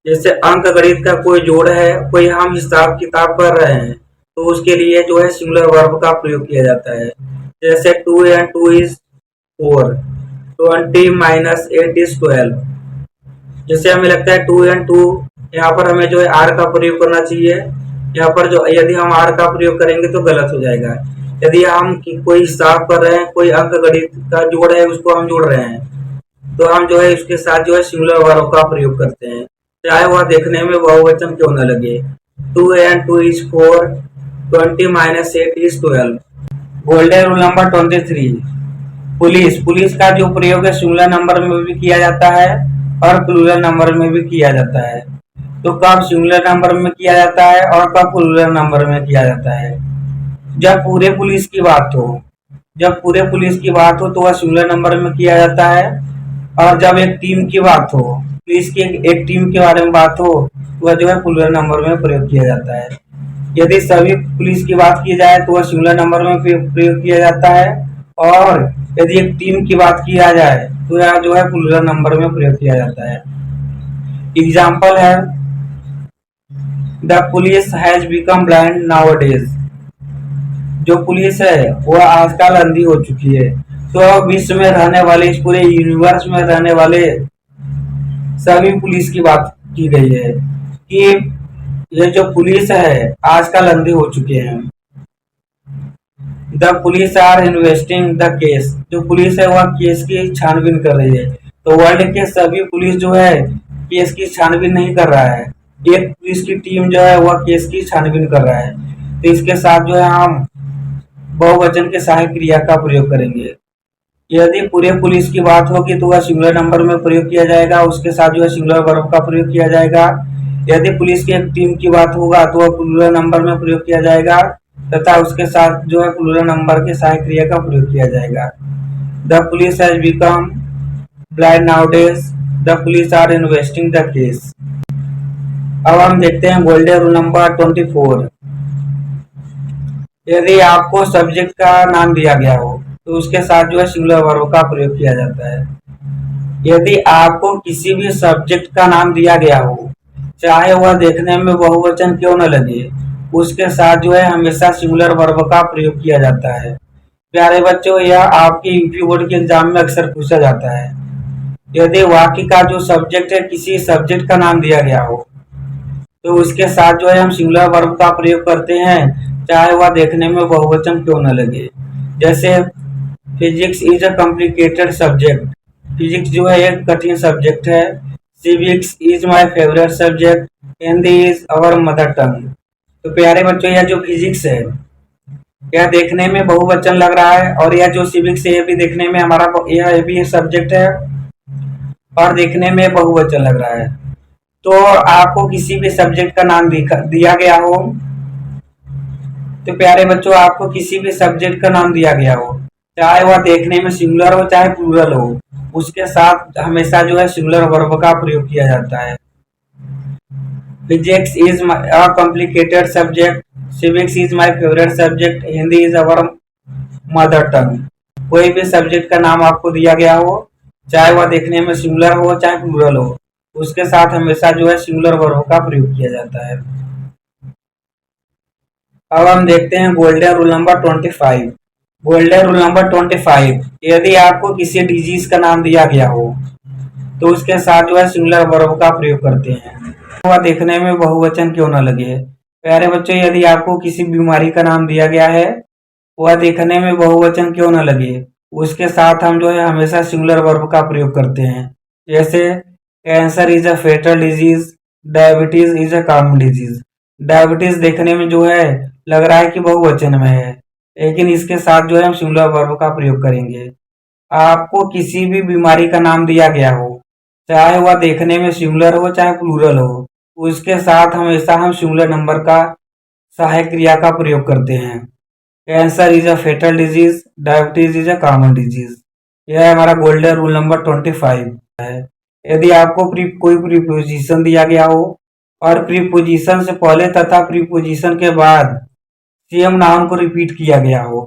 जैसे अंक गणित का कोई जोड़ है, कोई हम हिसाब किताब कर रहे हैं, तो उसके लिए जो है सिंगुलर वर्ब का प्रयोग किया जाता है। जैसे 2 and 2 is 4, 20 minus 8 is 12। जैसे हमें लगता है 2 and 2, यहाँ पर हमें जो है आर का प्रयोग करना चाहिए, यहाँ पर जो यदि हम आर का प्रयोग करेंगे तो गलत हो जाएगा। यदि हम कोई हिसाब कर रहे हैं, कोई अंक गणित का जोड़ है उसको हम जोड़ रहे हैं, तो हम जो है उसके साथ जो है सिंगुलर वर्ब का प्रयोग करते हैं, चाहे वह देखने में बहुवचन क्यों न लगे। 2 and 2 is 4, 20 minus 8 is 12। Golden rule number 23। Police का जो प्रयोग है सिंगुलर नंबर में भी किया जाता है और प्लूरल नंबर में भी किया जाता है। तो कब सिंगुलर नंबर में किया जाता है और कब प्लूरल नंबर में किया जाता है? जब पूरे पुलिस की बात हो, जब पूरे पुलिस की बात हो तो वह सिंगुलर नंबर में किया जाता है, और जब एक टीम की बात हो, पुलिस की एक टीम के बारे में बात हो, तो वह जो है प्लूरल नंबर में प्रयोग किया जाता है। यदि सभी पुलिस की बात की जाए तो वह सिंगुलर नंबर में प्रयोग किया जाता है, और यदि एक टीम की बात किया जाए तो यह जो है प्लूरल नंबर में प्रयोग किया जाता है। एग्जाम्पल है, the police has become blind nowadays. जो पुलिस है वह आजकल अंधी हो चुकी है। तो विश्व में रहने वाले, इस पूरे यूनिवर्स में रहने वाले सभी पुलिस की बात की गई है कि ये जो पुलिस है आजकल अंधे हो चुके हैं। The police are investing the case. जो पुलिस है वह केस की छानबीन कर रही है। तो वर्ल्ड के सभी पुलिस जो है केस की छानबीन नहीं कर रहा है, एक पुलिस की टीम जो है वह केस की छानबीन कर रहा है। तो इसके साथ जो है हम बहुवचन के सहायक क्रिया का प्रयोग करेंगे। यदि पूरे पुलिस की बात होगी तो वह सिंगुलर नंबर में प्रयोग किया जाएगा, उसके साथ जो है सिंगुलर वर्ब का प्रयोग किया जाएगा। यदि पुलिस की एक टीम की बात होगा तो वह प्लूरल नंबर में प्रयोग किया जाएगा तथा उसके साथ जो है प्लूरल नंबर के सहायक क्रिया का प्रयोग किया जाएगा। The police has become blind nowadays, the police are investing the case. अब हम देखते हैं गोल्डन रूल नंबर 24। यदि आपको सब्जेक्ट का नाम दिया गया हो तो उसके साथ जो है सिंगुलर वर्ब का प्रयोग किया जाता है। यदि आपको किसी भी सब्जेक्ट का नाम दिया गया हो, चाहे वह देखने में बहुवचन क्यों न लगे, उसके साथ जो है हमेशा सिंगुलर वर्ब का प्रयोग किया जाता है। प्यारे बच्चों, यह आपके यूपी बोर्ड के एग्जाम में अक्सर पूछा जाता है। यदि वाक्य का जो सब्जेक्ट है किसी सब्जेक्ट का नाम दिया गया हो तो उसके साथ जो है हम सिंगुलर वर्ब का प्रयोग करते हैं, चाहे वह देखने में बहुवचन क्यों न लगे। जैसे physics is a complicated subject, physics जो है एक कठिन सब्जेक्ट है। Civics is my favourite subject, Hindi is our mother tongue. तो प्यारे बच्चों, यह जो फिजिक्स है यह देखने में बहुवचन लग रहा है, और यह जो सिविक्स है यह भी देखने में हमारा यह भी सब्जेक्ट है और देखने में बहुवचन लग रहा है। तो आपको किसी भी सब्जेक्ट का नाम दिया गया हो, तो प्यारे बच्चों आपको किसी भी सब्जेक्ट का नाम दिया गया हो, चाहे वह देखने में सिंगुलर हो चाहे प्लूरल हो, उसके साथ हमेशा जो है सिंगुलर वर्ब का प्रयोग किया जाता है। Physics is a complicated subject, civics is my favourite subject, Hindi is our mother tongue. कोई भी सब्जेक्ट का नाम आपको दिया गया हो, चाहे वह देखने में सिंगुलर हो चाहे प्लूरल हो, उसके साथ हमेशा जो है सिंगुलर वर्ब का प्रयोग किया जाता है। अब हम देखते हैं golden rule number 25। Golden rule number 25, यदि आपको किसी डिजीज का नाम दिया गया हो तो उसके साथ जो है सिंगुलर वर्ब का प्रयोग करते हैं, वह देखने में बहुवचन क्यों न लगे। प्यारे बच्चों, यदि आपको किसी बीमारी का नाम दिया गया है, वह देखने में बहुवचन क्यों न लगे, उसके साथ हम जो है हमेशा सिंगुलर वर्ब का प्रयोग करते हैं। जैसे cancer is a fatal disease, diabetes is a common disease. Diabetes देखने में जो है लग रहा है कि बहुवचन में है, लेकिन इसके साथ जो है हम सिंगुलर वर्ब का प्रयोग करेंगे। आपको किसी भी बीमारी का नाम दिया गया हो, चाहे वह देखने में सिंगुलर हो चाहे प्लूरल हो, उसके साथ हमेशा हम सिंगुलर नंबर का सहायक क्रिया का प्रयोग करते हैं। Cancer is a fatal disease, diabetes is a common disease. यह हमारा गोल्डन रूल नंबर 25 है। यदि आपको कोई प्रीपोजिशन दिया गया हो और प्रीपोजिशन से पहले तथा प्रीपोजिशन के बाद सेम नाउन को रिपीट किया गया हो,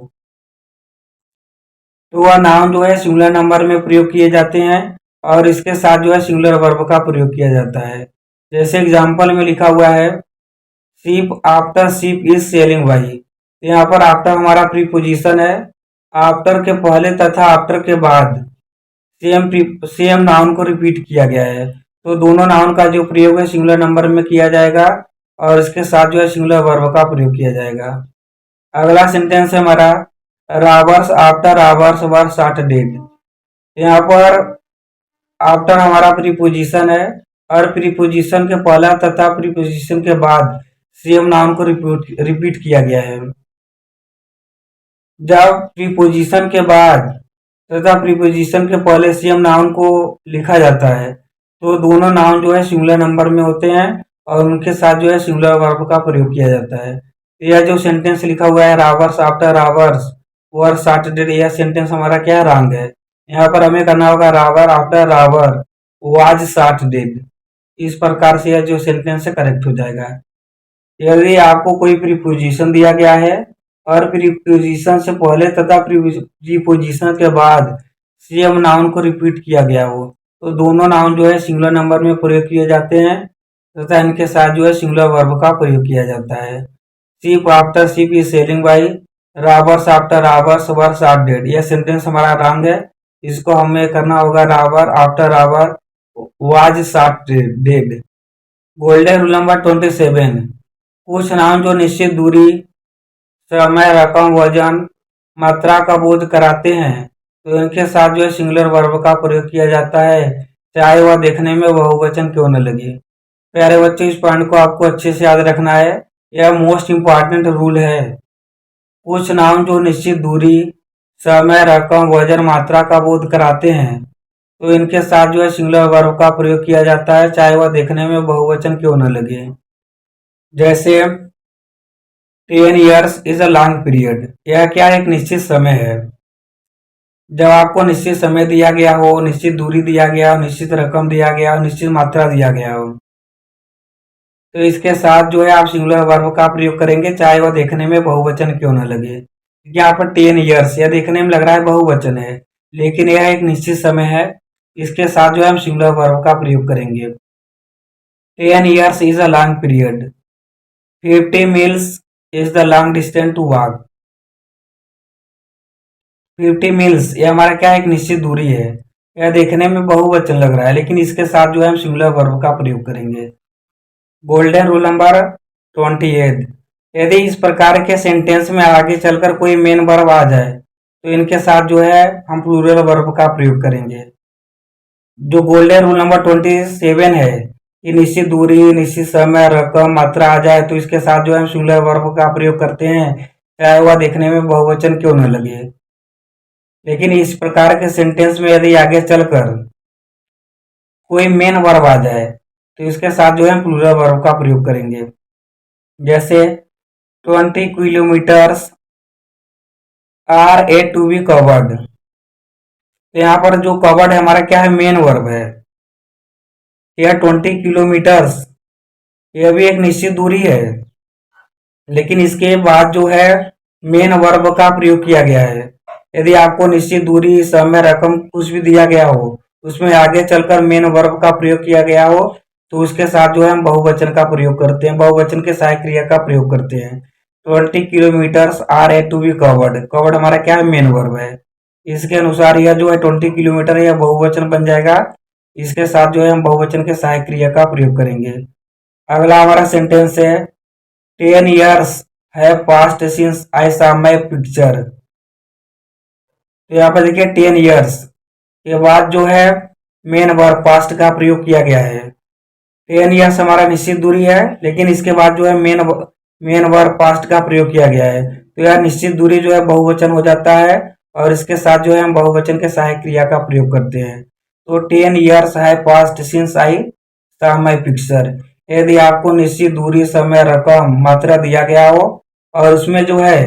तो वह नाउन जो है सिंगुलर नंबर में प्रयोग किए जाते हैं और इसके साथ जो है सिंगुलर वर्ब का प्रयोग किया जाता है। जैसे एग्जाम्पल में लिखा हुआ है, ship after ship is selling by. यहाँ पर आफ्टर हमारा प्रीपोजिशन है, आफ्टर के पहले तथा आफ्टर के बाद सेम नाउन को रिपीट किया गया है, तो दोनों नाउन का जो प्रयोग है सिंगुलर नंबर में किया जाएगा और इसके साथ जो है सिंगुलर वर्ब का प्रयोग किया जाएगा। अगला सेंटेंस है हमारा, रॉबर्स आफ्टर रॉबर्स वर शॉट डेड। यहाँ पर आफ्टर हमारा प्रीपोजिशन है और प्रीपोजिशन के पहला तथा प्रीपोजिशन के बाद सेम नाउन को रिपीट किया गया है। जब प्रीपोजिशन के बाद तथा प्रीपोजिशन के पहले सेम नाउन को लिखा जाता है तो दोनों नाउन जो है सिंगुलर नंबर में होते हैं और उनके साथ जो है सिंगुलर वर्ब का प्रयोग किया जाता है। यह जो सेंटेंस लिखा हुआ है, रॉबर्स आफ्टर रॉबर्स वर शॉट डेड, यह सेंटेंस हमारा क्या रॉन्ग है। यहाँ पर हमें करना होगा robber after robber was shot dead. इस प्रकार से यह जो सेंटेंस है करेक्ट हो जाएगा। यदि आपको कोई प्रीपोजिशन दिया गया है और प्रीपोजिशन से पहले तथा प्रीपोजिशन के बाद सेम नाउन को रिपीट किया गया हो, तो दोनों नाउन जो है सिंगुलर नंबर में प्रयोग किए जाते हैं तथा इनके साथ जो है सिंगुलर वर्ब का प्रयोग किया जाता है। Ship after ship is selling by, robbers after robbers were shot dead, यह सेंटेंस हमारा रॉन्ग है। इसको हमें करना होगा robber after robber was shot dead. Golden rule number 27, कुछ नाउन जो निश्चित दूरी, समय, रकम, वजन, मात्रा का बोध कराते हैं तो इनके साथ जो है सिंगुलर वर्ब का प्रयोग किया जाता है, चाहे वह देखने में बहुवचन क्यों न लगे। प्यारे बच्चों, इस पॉइंट को आपको अच्छे से याद रखना है। यह मोस्ट इम्पॉर्टेंट रूल है। कुछ नाउन जो निश्चित दूरी, समय, रकम, वजन, मात्रा का बोध कराते हैं, तो इनके साथ जो है सिंगुलर वर्ब का प्रयोग किया जाता है, चाहे वह देखने में बहुवचन क्यों न लगे। जैसे 10 years is a long period. यह क्या एक निश्चित समय है। जब आपको निश्चित समय दिया गया हो, निश्चित दूरी दिया गया हो, निश्चित रकम दिया गया हो, निश्चित मात्रा दिया गया हो, तो इसके साथ जो है आप सिंगुलर वर्ब का प्रयोग करेंगे, चाहे वह देखने में बहुवचन क्यों न लगे। यहाँ पर 10 years यह देखने में लग रहा है बहुवचन है, लेकिन यह एक निश्चित समय है। इसके साथ जो है हम सिंगुलर वर्ब का प्रयोग करेंगे। 10 years is a long period. 50 miles is the long distance to walk. 50 miles ये हमारा क्या है, एक निश्चित दूरी है। यह देखने में बहुवचन लग रहा है, लेकिन इसके साथ जो है हम सिंगुलर वर्ब का प्रयोग करेंगे। Golden rule number 28। यदि इस प्रकार के सेंटेंस में आगे चलकर कोई मेन वर्ब आ जाए, तो इनके साथ जो है हम प्लूरल वर्ब का प्रयोग करेंगे। जो गोल्डन रूल नंबर 27 है कि निश्चित दूरी, निश्चित समय, रकम, मात्रा आ जाए, तो इसके साथ जो है हम सिंगुलर वर्ब का प्रयोग करते हैं, चाहे वह देखने में बहुवचन क्यों न लगे। लेकिन इस प्रकार के सेंटेंस में यदि आगे चलकर कोई मेन वर्ब आ जाए, तो इसके साथ जो है हम प्लूरल वर्ब का प्रयोग करेंगे। जैसे 20 kilometers are a to be covered. तो यहाँ पर जो कवर्ड है हमारा क्या है, मेन वर्ब है। यह 20 किलोमीटर्स, यह भी एक निश्चित दूरी है, लेकिन इसके बाद जो है मेन वर्ब का प्रयोग किया गया है। यदि आपको निश्चित दूरी, समय, रकम कुछ भी दिया गया हो, उसमें आगे चलकर मेन वर्ब का प्रयोग किया गया हो, तो उसके साथ जो है हम बहुवचन का प्रयोग करते हैं, बहुवचन के सहायक क्रिया का प्रयोग करते हैं। 20 kilometers are a to be covered. Covered हमारा क्या है, मेन वर्ब है। इसके अनुसार यह जो है 20 किलोमीटर यह बहुवचन बन जाएगा। इसके साथ जो है हम बहुवचन के सहायक क्रिया का प्रयोग करेंगे। अगला हमारा सेंटेंस है 10 years have passed since I saw my picture। तो यहाँ पर देखिए 10 years के बाद जो है मेन वर्ब पास्ट का प्रयोग किया गया है। 10 years हमारा निश्चित दूरी है, लेकिन इसके बाद जो है मेन वर्ब पास्ट का प्रयोग किया गया है, तो यह निश्चित दूरी जो है बहुवचन हो जाता है, और इसके साथ जो है हम बहुवचन के सहायक क्रिया का प्रयोग करते हैं। तो 10 years है past since I saw my picture। यदि आपको निश्चित दूरी, समय, रकम, मात्रा दिया गया हो और उसमें जो है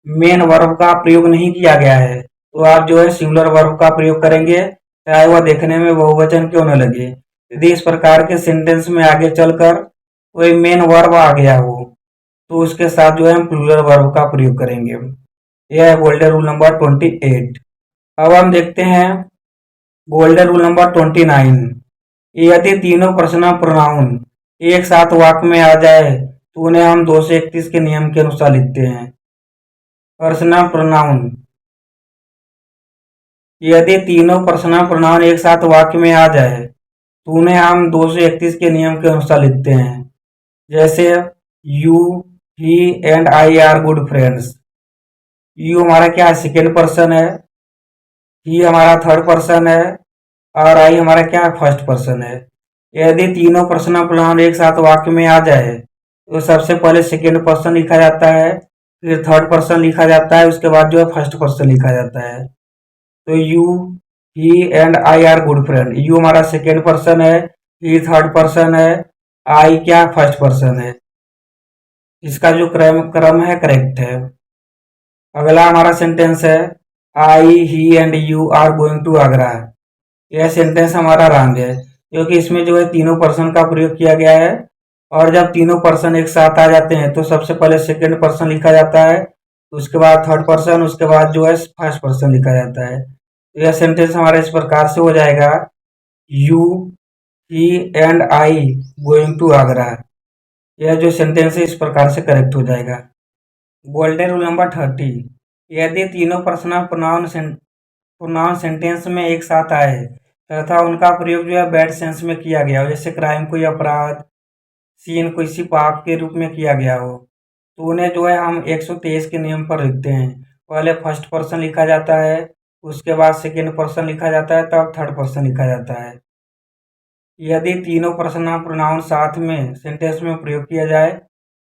मेन वर्ब का प्रयोग नहीं किया गया है, तो आप जो है सिंगुलर वर्ब का प्रयोग करेंगे, चाहे वह देखने में बहुवचन क्यों न लगे। यदि इस प्रकार के सेंटेंस में आगे चलकर कोई मेन वर्ब आ गया हो, तो उसके साथ जो है हम प्लूरल वर्ब का प्रयोग करेंगे। यह है गोल्डन रूल नंबर 28। अब हम देखते हैं गोल्डन रूल नंबर 29। यदि तीनों पर्सनल प्रोनाउन एक साथ वाक्य में आ जाए, तो उन्हें हम 231 के नियम के अनुसार लिखते हैं। पर्सनल प्रोनाउन, यदि तीनों पर्सनल प्रोनाउन एक साथ वाक्य में आ जाए, तो उन्हें हम 231 के नियम के अनुसार लिखते हैं। जैसे you, he and I are good friends. You हमारा क्या है, सेकेंड पर्सन है। ही हमारा थर्ड पर्सन है, और आई हमारा क्या है, फर्स्ट पर्सन है। यदि तीनों पर्सनल प्रोनाउन एक साथ वाक्य में आ जाए, तो सबसे पहले सेकेंड पर्सन लिखा जाता है, फिर थर्ड पर्सन लिखा जाता है, उसके बाद जो है फर्स्ट पर्सन लिखा जाता है। तो you, he and I are good friend. You हमारा सेकेंड पर्सन है, ही थर्ड पर्सन है, आई क्या, फर्स्ट पर्सन है। इसका जो क्रम क्रम है करेक्ट है। अगला हमारा सेंटेंस है I, he and you are going to Agra. यह सेंटेंस हमारा रॉन्ग है, क्योंकि इसमें जो है तीनों पर्सन का प्रयोग किया गया है, और जब तीनों पर्सन एक साथ आ जाते हैं, तो सबसे पहले सेकेंड पर्सन लिखा जाता है, उसके बाद थर्ड पर्सन, उसके बाद जो है फर्स्ट पर्सन लिखा जाता है। तो यह सेंटेंस हमारा इस प्रकार से हो जाएगा, you, he and I going to Agra. यह जो सेंटेंस है इस प्रकार से करेक्ट हो जाएगा। Golden rule number 30। यदि तीनों पर्सनल प्रोनाउन सेंटेंस में एक साथ आए, तथा उनका प्रयोग जो है बैड सेंस में किया गया हो, जैसे क्राइम कोई अपराध, सीन किसी पाप के रूप में किया गया हो, तो उन्हें जो है हम 123 के नियम पर लिखते हैं। पहले फर्स्ट पर्सन लिखा जाता है, उसके बाद सेकेंड पर्सन लिखा जाता है, तब थर्ड पर्सन लिखा जाता है। यदि तीनों पर्सनल प्रोनाउन साथ में सेंटेंस में प्रयोग किया जाए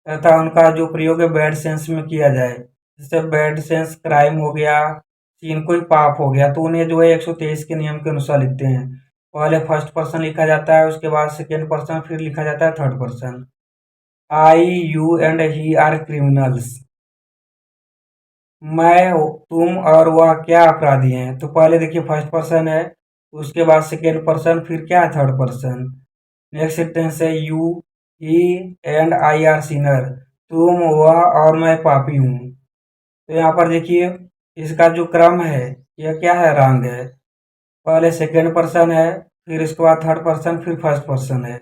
तथा उनका जो प्रयोग है बैड सेंस में किया जाए, जैसे बैड सेंस क्राइम हो गया, सीन कोई पाप हो गया, तो उन्हें जो है 123 के नियम के अनुसार लिखते हैं। पहले फर्स्ट पर्सन लिखा जाता है, उसके बाद सेकेंड पर्सन, फिर लिखा जाता है third person. I, you and he are criminals. मैं, तुम और वह क्या अपराधी हैं। तो पहले देखिए फर्स्ट पर्सन है, उसके बाद सेकेंड पर्सन, फिर क्या है थर्ड पर्सन। नेक्स्ट सेंटेंस है you, he and I are Sinner. तुम, वह और मैं पापी हूँ। तो यहाँ पर देखिए इसका जो क्रम है यह क्या है, रॉन्ग है। पहले सेकेंड पर्सन है, फिर इसके बाद थर्ड पर्सन, फिर फर्स्ट पर्सन है।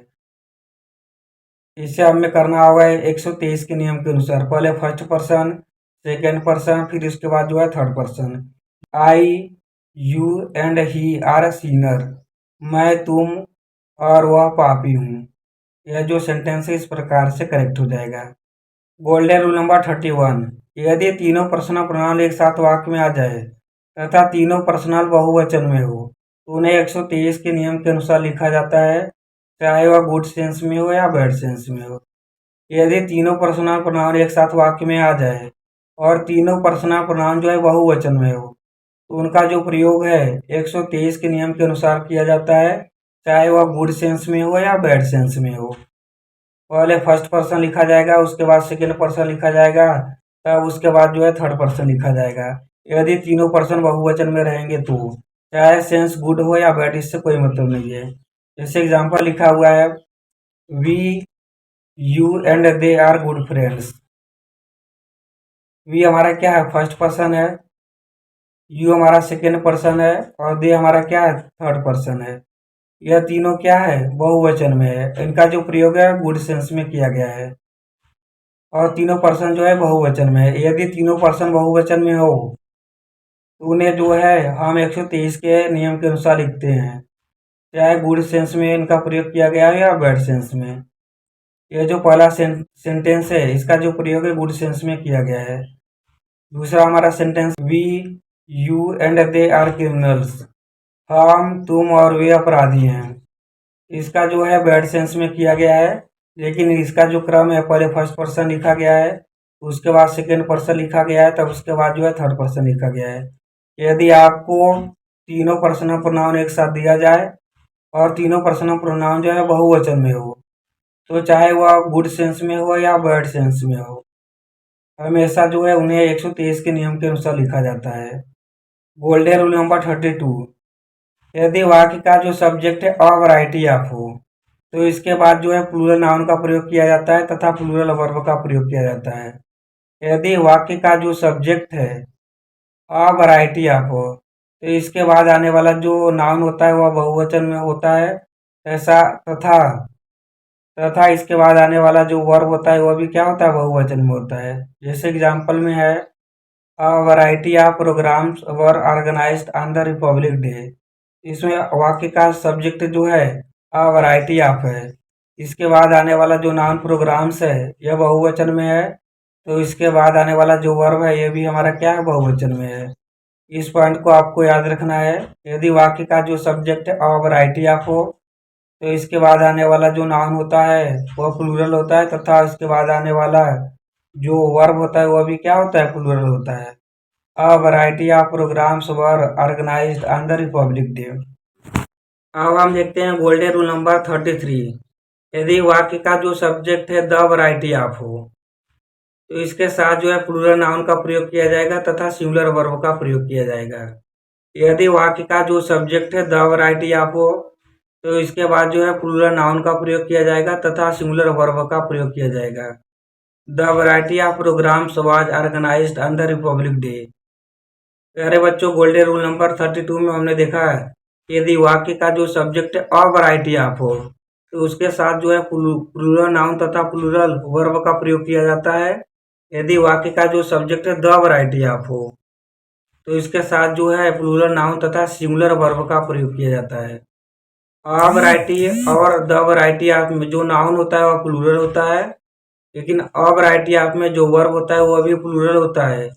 इसे हमें करना होगा 123 के नियम के अनुसार। पहले फर्स्ट पर्सन, सेकेंड पर्सन, फिर इसके बाद जो है third person. I, you and he are senior. मैं, तुम और वह पापी हूँ। यह जो सेंटेंस है इस प्रकार से करेक्ट हो जाएगा। Golden rule number 31। यदि तीनों पर्सनल प्रोनाउन एक साथ वाक्य में आ जाए तथा तीनों पर्सनल बहुवचन में हो तो उन्हें 123 के नियम के अनुसार लिखा जाता है, चाहे वह गुड सेंस में हो या बैड सेंस में हो। यदि तीनों पर्सनल प्रोनाउन एक साथ वाक्य में आ जाए और तीनों पर्सनल प्रोनाउन जो है बहुवचन में हो तो उनका जो प्रयोग है 123 के नियम के अनुसार किया जाता है, चाहे वह गुड सेंस में हो या बैड सेंस में हो। पहले फर्स्ट पर्सन लिखा जाएगा, उसके बाद सेकेंड पर्सन लिखा जाएगा, तब उसके बाद जो है थर्ड पर्सन लिखा जाएगा। यदि तीनों पर्सन बहुवचन में रहेंगे तो चाहे सेंस गुड हो या बैड, इससे कोई मतलब नहीं है। जैसे एग्जाम्पल लिखा हुआ है, we, you and they are good friends. We हमारा क्या है, फर्स्ट पर्सन है, यू हमारा सेकेंड पर्सन है और दे हमारा क्या है, थर्ड पर्सन है। यह तीनों क्या है, बहुवचन में है। इनका जो प्रयोग है गुड सेंस में किया गया है और तीनों पर्सन जो है बहुवचन में है। यदि तीनों पर्सन बहुवचन में हो तो उन्हें जो है हम 123 के नियम के अनुसार लिखते हैं, चाहे गुड सेंस में इनका प्रयोग किया गया है या बैड सेंस में। यह जो पहला सेंटेंस है इसका जो प्रयोग है गुड सेंस में किया गया है। दूसरा हमारा sentence, we, you and they are criminals. हम, तुम और वे अपराधी हैं। इसका जो है बैड सेंस में किया गया है, लेकिन इसका जो क्रम है पहले फर्स्ट पर्सन लिखा गया है, उसके बाद सेकेंड पर्सन लिखा गया है, तब उसके बाद जो है थर्ड पर्सन लिखा गया है। यदि आपको तीनों पर्सनल प्रोनाउन एक साथ दिया जाए और तीनों पर्सनल प्रोनाउन जो है बहुवचन में हो तो चाहे वह गुड सेंस में हो या बैड सेंस में हो, हमेशा जो है उन्हें 123 के नियम के अनुसार लिखा जाता है। Golden rule number 32। यदि वाक्य का जो सब्जेक्ट है अ वैरायटी ऑफ हो तो इसके बाद जो है प्लूरल नाउन का प्रयोग किया जाता है तथा प्लूरल वर्ब का प्रयोग किया जाता है। यदि वाक्य का जो सब्जेक्ट है अ वैरायटी ऑफ हो तो इसके बाद आने वाला जो नाउन होता है वह बहुवचन में होता है, ऐसा तथा तथा इसके बाद आने वाला जो वर्ब होता है वह भी क्या होता है, बहुवचन में होता है। जैसे एग्जाम्पल में है, a variety of programmes were organised on the Republic Day. इसमें वाक्य का सब्जेक्ट जो है अ वैरायटी ऑफ है, इसके बाद आने वाला जो नाउन प्रोग्राम्स है यह बहुवचन में है, तो इसके बाद आने वाला जो वर्ब है यह भी हमारा क्या है, बहुवचन में है। इस पॉइंट को आपको याद रखना है। यदि वाक्य का जो सब्जेक्ट अ वैरायटी ऑफ हो तो इसके बाद आने वाला जो नाउन होता है वह प्लूरल होता है तथा इसके बाद आने वाला जो वर्ब होता है वह भी क्या होता है, प्लूरल होता है। A variety of programmes were organised on the Republic Day. अब हम देखते हैं गोल्डन रूल नंबर 33। यदि वाक्य का जो सब्जेक्ट है द वैरायटी ऑफ हो तो इसके साथ जो है प्लूरल नाउन का प्रयोग किया जाएगा तथा सिंगुलर वर्ब का प्रयोग किया जाएगा। यदि वाक्य का जो सब्जेक्ट है द वैरायटी ऑफ हो तो इसके बाद जो है प्लूरल नाउन का प्रयोग किया जाएगा तथा सिंगुलर वर्ब का प्रयोग किया जाएगा। The variety of programmes was organised on the Republic Day. प्यारे बच्चों, गोल्डन रूल नंबर 32 में हमने देखा है कि यदि वाक्य का जो सब्जेक्ट अ वैरायटी ऑफ हो तो उसके साथ जो है प्लूरल नाउन तथा प्लूरल वर्ब का प्रयोग किया जाता है। यदि वाक्य का जो सब्जेक्ट है द वैरायटी ऑफ हो तो इसके साथ जो है प्लूरल नाउन तथा सिंगुलर वर्ब का प्रयोग किया जाता है। अ वैरायटी और द वैरायटी ऑफ में जो नाउन होता है वह प्लूरल होता है, लेकिन अ वैरायटी ऑफ में जो वर्ब होता है वह भी प्लूरल होता है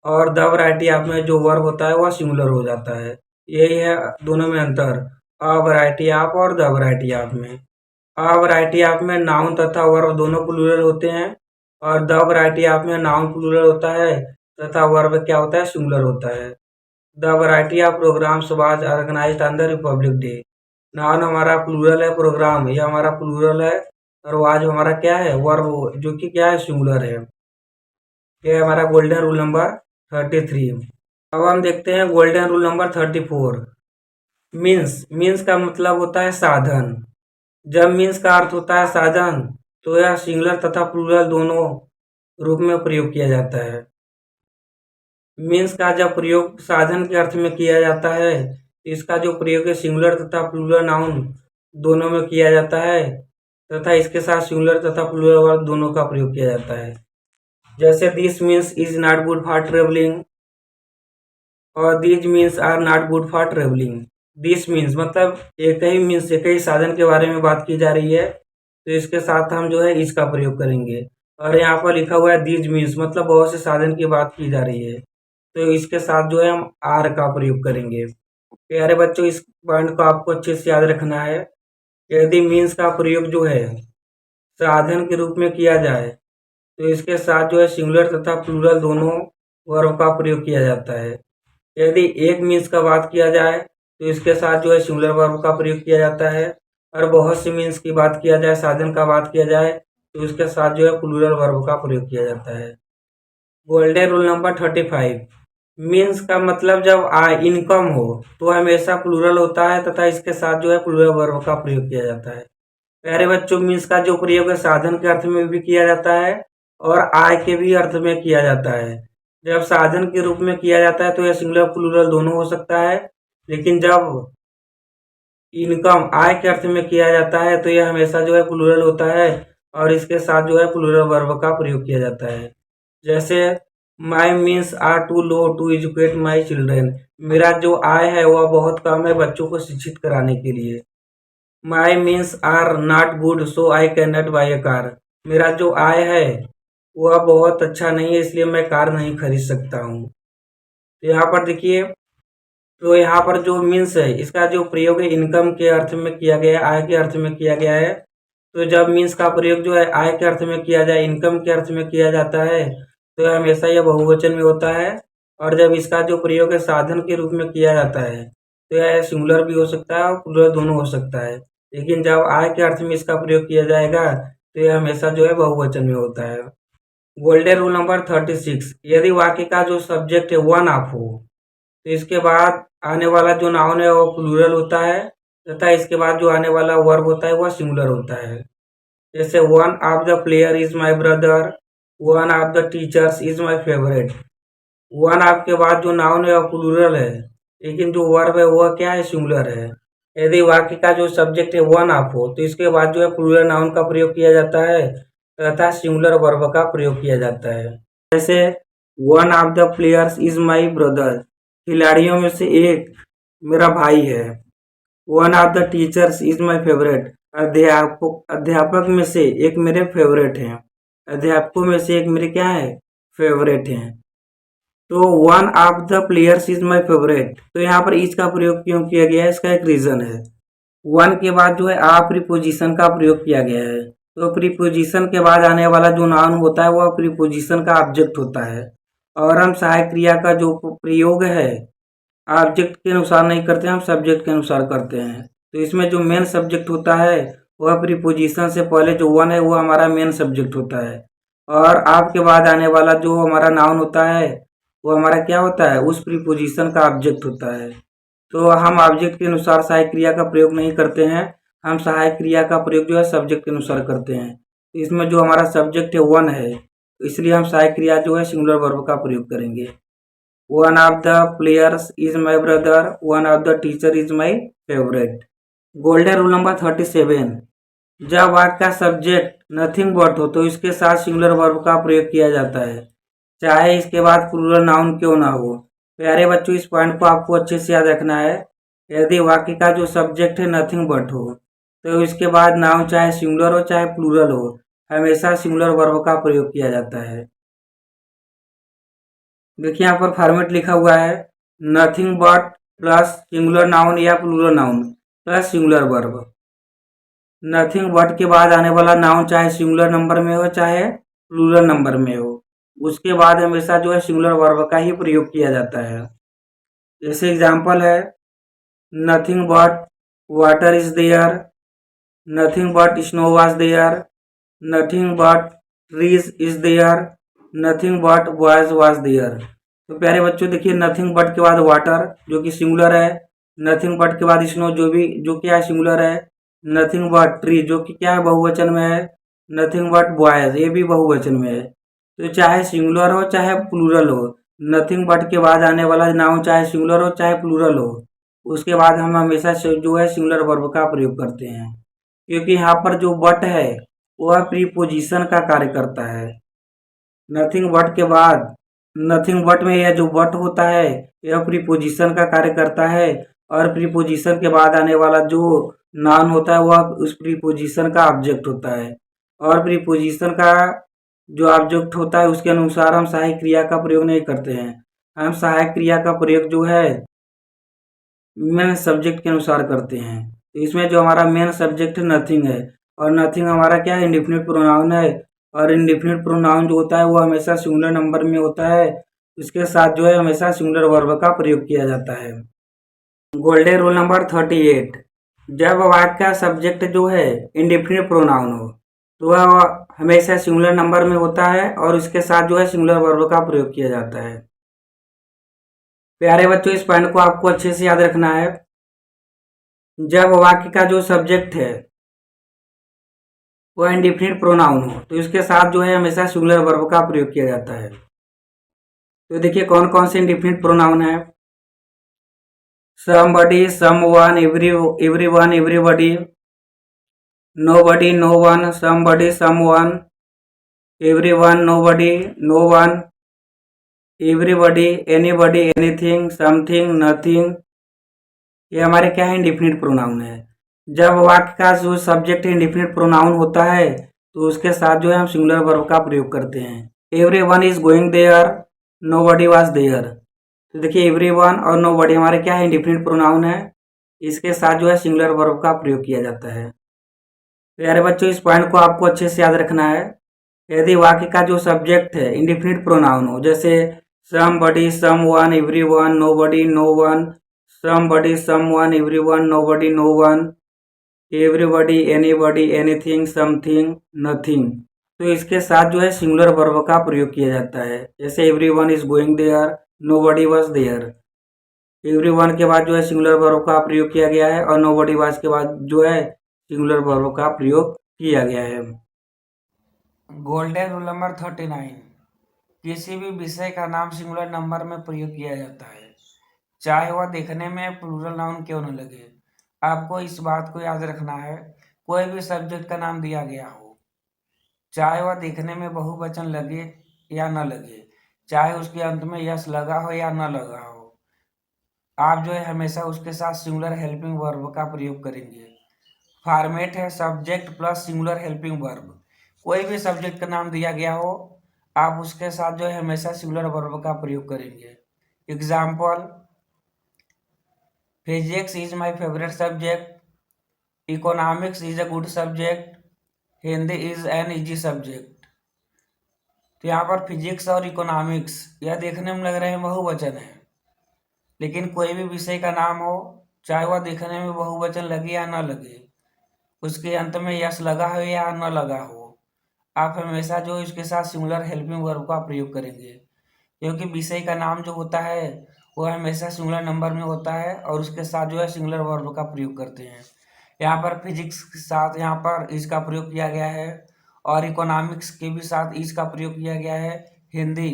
और द वैरायटी ऑफ में जो वर्ब होता है वह सिंगुलर हो जाता है। यही है दोनों में अंतर। अ वैरायटी ऑफ और द वैरायटी ऑफ में। अ वैरायटी ऑफ में नाउन तथा वर्ब दोनों प्लूरल होते हैं और द वैरायटी ऑफ में नाउन प्लूरल होता है तथा वर्ब क्या होता है, सिंगुलर होता है। The variety of programmes was organised on the Republic Day. Noun हमारा प्लूरल है, प्रोग्राम ये हमारा प्लूरल है और वाज हमारा क्या है, वर्ब जो कि क्या है, सिंगुलर है। ये है हमारा गोल्डन रूल नंबर 33। अब हम देखते हैं golden rule number 34। Means, means का मतलब होता है साधन। जब मीन्स का अर्थ होता है साधन तो यह सिंगुलर तथा प्लूरल दोनों रूप में प्रयोग किया जाता है। मीन्स का जब प्रयोग साधन के अर्थ में किया जाता है तो इसका जो प्रयोग है सिंगुलर तथा प्लूरल नाउन दोनों में किया जाता है तथा इसके साथ सिंगुलर तथा प्लूरल वर्ब दोनों का प्रयोग किया जाता है। जैसे this means is not good for travelling और these means are not good for travelling. This means मतलब एक ही मीन्स, एक ही साधन के बारे में बात की जा रही है तो इसके साथ हम जो है इसका प्रयोग करेंगे। और यहाँ पर लिखा हुआ है दीज मीन्स मतलब बहुत से साधन की बात की जा रही है तो इसके साथ जो है हम आर का प्रयोग करेंगे। प्यारे बच्चों, इस पॉइंट को आपको अच्छे से याद रखना है। यदि मीन्स का प्रयोग जो है साधन के रूप में किया जाए तो इसके साथ जो है सिंगुलर तथा प्लूरल दोनों वर्ब का प्रयोग किया जाता है। यदि एक मीन्स का बात किया जाए तो इसके साथ जो है सिंगुलर वर्ब का प्रयोग किया जाता है और बहुत सी मीन्स की बात किया जाए, साधन का बात किया जाए तो इसके साथ जो है प्लूरल वर्ब का प्रयोग किया जाता है। Golden rule number 35। मीन्स का मतलब जब इनकम हो तो हमेशा प्लूरल होता है तथा इसके साथ जो है प्लूरल वर्ब का प्रयोग किया जाता है। प्यारे बच्चों, मीन्स का जो प्रयोग है साधन के अर्थ में भी किया जाता है और आय के भी अर्थ में किया जाता है। जब साधन के रूप में किया जाता है तो यह सिंगुलर प्लूरल दोनों हो सकता है, लेकिन जब इनकम आय के अर्थ में किया जाता है तो यह हमेशा जो है प्लूरल होता है और इसके साथ जो है प्लूरल वर्ब का प्रयोग किया जाता है। जैसे my means are too low to educate my children. मेरा जो आय है वह बहुत कम है बच्चों को शिक्षित कराने के लिए। My means are not good so I can not buy a car. मेरा जो आय है वह बहुत अच्छा नहीं है इसलिए मैं कार नहीं खरीद सकता हूँ। तो यहाँ पर देखिए, तो यहाँ पर जो मीन्स है इसका जो प्रयोग है इनकम के अर्थ में किया गया है, आय के अर्थ में किया गया है। तो जब मीन्स का प्रयोग जो है आय के अर्थ में किया जाए, इनकम के अर्थ में किया जाता है तो यह हमेशा यह बहुवचन में होता है। और जब इसका जो प्रयोग है साधन के रूप में किया जाता है तो यह सिंगुलर भी हो सकता है और प्लूरल दोनों हो सकता है। लेकिन जब आय के अर्थ में इसका प्रयोग किया जाएगा तो यह हमेशा जो है बहुवचन में होता है। Golden rule number 36। यदि वाक्य का जो सब्जेक्ट है वन ऑफ हो तो इसके बाद आने वाला जो नाउन है वो प्लूरल होता है तथा इसके बाद जो आने वाला वर्ब होता है वह सिंगुलर होता है। जैसे one of the player is my brother, one of the teachers is my favourite. One of के बाद जो नाउन है वह प्लूरल है लेकिन जो वर्ब है वह क्या है, सिंगुलर है। यदि वाक्य का जो सब्जेक्ट है वन ऑफ हो तो इसके बाद जो है प्लूरल नाउन का प्रयोग किया जाता है तथा सिंगुलर वर्ब का प्रयोग किया जाता है। जैसे one of the players is my brother, खिलाड़ियों में से एक मेरा भाई है। One of the teachers is my favourite, अध्यापक में से एक मेरे फेवरेट हैं। अध्यापकों में से एक मेरे क्या है, फेवरेट हैं। तो one of the players is my favourite, तो यहाँ पर इज का प्रयोग क्यों किया गया है, इसका एक रीजन है। वन के बाद जो है आ प्रीपोजिशन का प्रयोग किया गया है। तो प्रीपोजिशन के बाद आने वाला जो नाउन होता है वह प्रीपोजिशन का ऑब्जेक्ट होता है और हम सहायक क्रिया का जो प्रयोग है ऑब्जेक्ट के अनुसार नहीं करते, हम सब्जेक्ट के अनुसार करते हैं। तो इसमें जो मेन सब्जेक्ट होता है वह प्रीपोजिशन से पहले जो वन है वो हमारा मेन सब्जेक्ट होता है और आपके बाद आने वाला जो हमारा नाउन होता है वो हमारा क्या होता है, उस प्रीपोजिशन का ऑब्जेक्ट होता है। तो हम ऑब्जेक्ट के अनुसार सहायक क्रिया का प्रयोग नहीं करते हैं, हम सहायक क्रिया का प्रयोग जो है सब्जेक्ट के अनुसार करते हैं। तो इसमें जो हमारा सब्जेक्ट है वन है इसलिए हम सहायक क्रिया जो है सिंगुलर वर्ब का प्रयोग करेंगे। One of the players is my brother, one of the teacher is my favourite. Golden rule number 37। जब वाक्य का सब्जेक्ट नथिंग बट हो तो इसके साथ सिंगुलर वर्ब का प्रयोग किया जाता है, चाहे इसके बाद प्लूरल नाउन क्यों ना हो। प्यारे बच्चों, इस पॉइंट को आपको अच्छे से याद रखना है। यदि वाक्य का जो सब्जेक्ट है नथिंग बट हो तो इसके बाद नाउन चाहे सिंगुलर हो चाहे प्लूरल हो हमेशा सिंगुलर वर्ब का प्रयोग किया जाता है। देखिए यहाँ पर फॉर्मेट लिखा हुआ है nothing but plus singular noun या plural noun. Plus singular verb. Nothing but के बाद आने वाला नाउन चाहे सिंगुलर नंबर में हो चाहे प्लूरल नंबर में हो, उसके बाद हमेशा जो है सिंगुलर वर्ब का ही प्रयोग किया जाता है। जैसे एग्जाम्पल है, nothing but water is there, nothing but snow was there, nothing but trees is there, nothing but boys was there. तो प्यारे बच्चों देखिए, नथिंग बट के बाद वाटर जो कि सिंगुलर है, नथिंग बट के बाद स्नो जो क्या है सिंगुलर है, नथिंग बट ट्री जो कि क्या है बहुवचन में है, नथिंग बट बॉयज ये भी बहुवचन में है। तो चाहे सिंगुलर हो चाहे प्लूरल हो, नथिंग बट के बाद आने वाला नाउन चाहे सिंगुलर हो चाहे प्लूरल हो, उसके बाद हम हमेशा जो है सिंगुलर वर्ब का प्रयोग करते हैं, क्योंकि यहाँ पर जो बट है वह प्रीपोजिशन का कार्य करता है। नथिंग बट के बाद, नथिंग बट में यह जो बट होता है यह प्रीपोजिशन का कार्य करता है, और प्रीपोजिशन के बाद आने वाला जो नाउन होता है वह उस प्रीपोजिशन का ऑब्जेक्ट होता है, और प्रीपोजिशन का जो ऑब्जेक्ट होता है उसके अनुसार हम सहायक क्रिया का प्रयोग नहीं करते हैं। हम सहायक क्रिया का प्रयोग जो है मेन सब्जेक्ट के अनुसार करते हैं। तो इसमें जो हमारा मेन सब्जेक्ट नथिंग है, और नथिंग हमारा क्या है इंडिफिनिट प्रोनाउन है, और इंडिफिनिट प्रोनाउन जो होता है वो हमेशा सिंगुलर नंबर में होता है, उसके साथ जो है हमेशा सिंगुलर वर्ब का प्रयोग किया जाता है। गोल्डन रूल नंबर 38, जब वाक्य का सब्जेक्ट जो है इंडिफिनिट प्रोनाउन हो तो वह हमेशा सिंगुलर नंबर में होता है, और उसके साथ जो है सिंगुलर वर्ब का प्रयोग किया जाता है। प्यारे बच्चों, इस पॉइंट को आपको अच्छे से याद रखना है। जब वाक्य का जो सब्जेक्ट है वह इंडिफिनिट प्रोनाउन हो तो इसके साथ जो है हमेशा सिंगुलर वर्ब का प्रयोग किया जाता है। तो देखिए कौन कौन से इंडिफिनिट प्रोनाउन है। Somebody, someone, everyone, everybody, nobody, no one, somebody, someone, everyone, nobody, no one, everybody, anybody, anything, something, nothing, ये हमारे क्या है इंडिफिनिट प्रोनाउन है। जब वाक्य का जो सब्जेक्ट इंडिफिनिट प्रोनाउन होता है तो उसके साथ जो है हम सिंगुलर वर्ब का प्रयोग करते हैं। Everyone is going there, nobody was there. तो देखिए एवरीवन और नोबडी हमारे क्या है इंडिफिनिट प्रोनाउन है, इसके साथ जो है सिंगुलर वर्ब का प्रयोग किया जाता है। प्यारे बच्चों, इस पॉइंट को आपको अच्छे से याद रखना है। यदि वाक्य का जो सब्जेक्ट है इंडिफिनिट प्रोनाउन हो, जैसे somebody, someone, everyone, nobody, no one, somebody, someone, everyone, nobody, no one, everybody, anybody, anything, something, nothing, तो इसके साथ जो है सिंगुलर वर्ब का प्रयोग किया जाता है। जैसे everyone is going there, nobody was there. Everyone के बाद जो है सिंगुलर वर्ब का प्रयोग किया गया है, और नोबडी वाज के बाद जो है सिंगुलर वर्ब का प्रयोग किया गया है। गोल्डन रूल नंबर 39, किसी भी विषय का नाम सिंगुलर नंबर में प्रयोग किया जाता है, चाहे वह देखने में प्लूरल नाउन क्यों न लगे। आपको इस बात को याद रखना है, कोई भी सब्जेक्ट का नाम दिया गया हो, चाहे वह देखने में बहुवचन लगे या न लगे, चाहे उसके अंत में यस लगा हो या न लगा हो, आप जो है हमेशा उसके साथ सिंगुलर हेल्पिंग वर्ब का प्रयोग करेंगे। फॉर्मेट है subject plus singular helping verb. कोई भी सब्जेक्ट का नाम दिया गया हो, आप उसके साथ जो है हमेशा सिंगुलर वर्ब का प्रयोग करेंगे। Example, physics is my favourite subject, economics is a good subject, Hindi is an easy subject. तो यहाँ पर फिजिक्स और इकोनॉमिक्स यह देखने में लग रहे हैं बहुवचन है, लेकिन कोई भी विषय का नाम हो, चाहे वह देखने में बहुवचन लगे या न लगे, उसके अंत में यस लगा हो या न लगा हो, आप हमेशा जो इसके साथ सिंगुलर हेल्पिंग वर्ब का प्रयोग करेंगे, क्योंकि विषय का नाम जो होता है वह हमेशा सिंगुलर नंबर में होता है, और उसके साथ जो है सिंगुलर वर्ब का प्रयोग करते हैं। यहाँ पर फिजिक्स के साथ यहाँ पर इज का प्रयोग किया गया है, और इकोनॉमिक्स के भी साथ इज का प्रयोग किया गया है। हिंदी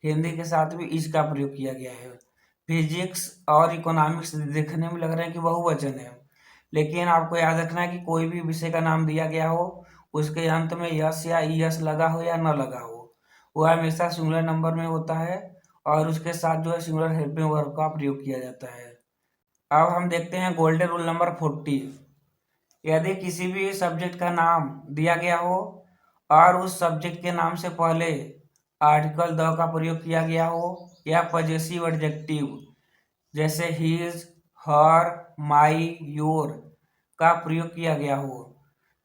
हिंदी के साथ भी इज का प्रयोग किया गया है। फिजिक्स और इकोनॉमिक्स देखने में लग रहे हैं कि बहुवचन है, लेकिन आपको याद रखना है कि कोई भी विषय का नाम दिया गया हो, उसके अंत में यस या यस लगा हो या न लगा हो, वह हमेशा सिंगुलर नंबर में होता है, और उसके साथ जो है सिंगुलर हेल्पिंग वर्ब का प्रयोग किया जाता है। अब हम देखते हैं गोल्डन रूल नंबर 40, यदि किसी भी सब्जेक्ट का नाम दिया गया हो और उस सब्जेक्ट के नाम से पहले आर्टिकल द का प्रयोग किया गया हो, या पजेसिव एडजेक्टिव जैसे हीज, हर, माई, योर, का प्रयोग किया गया हो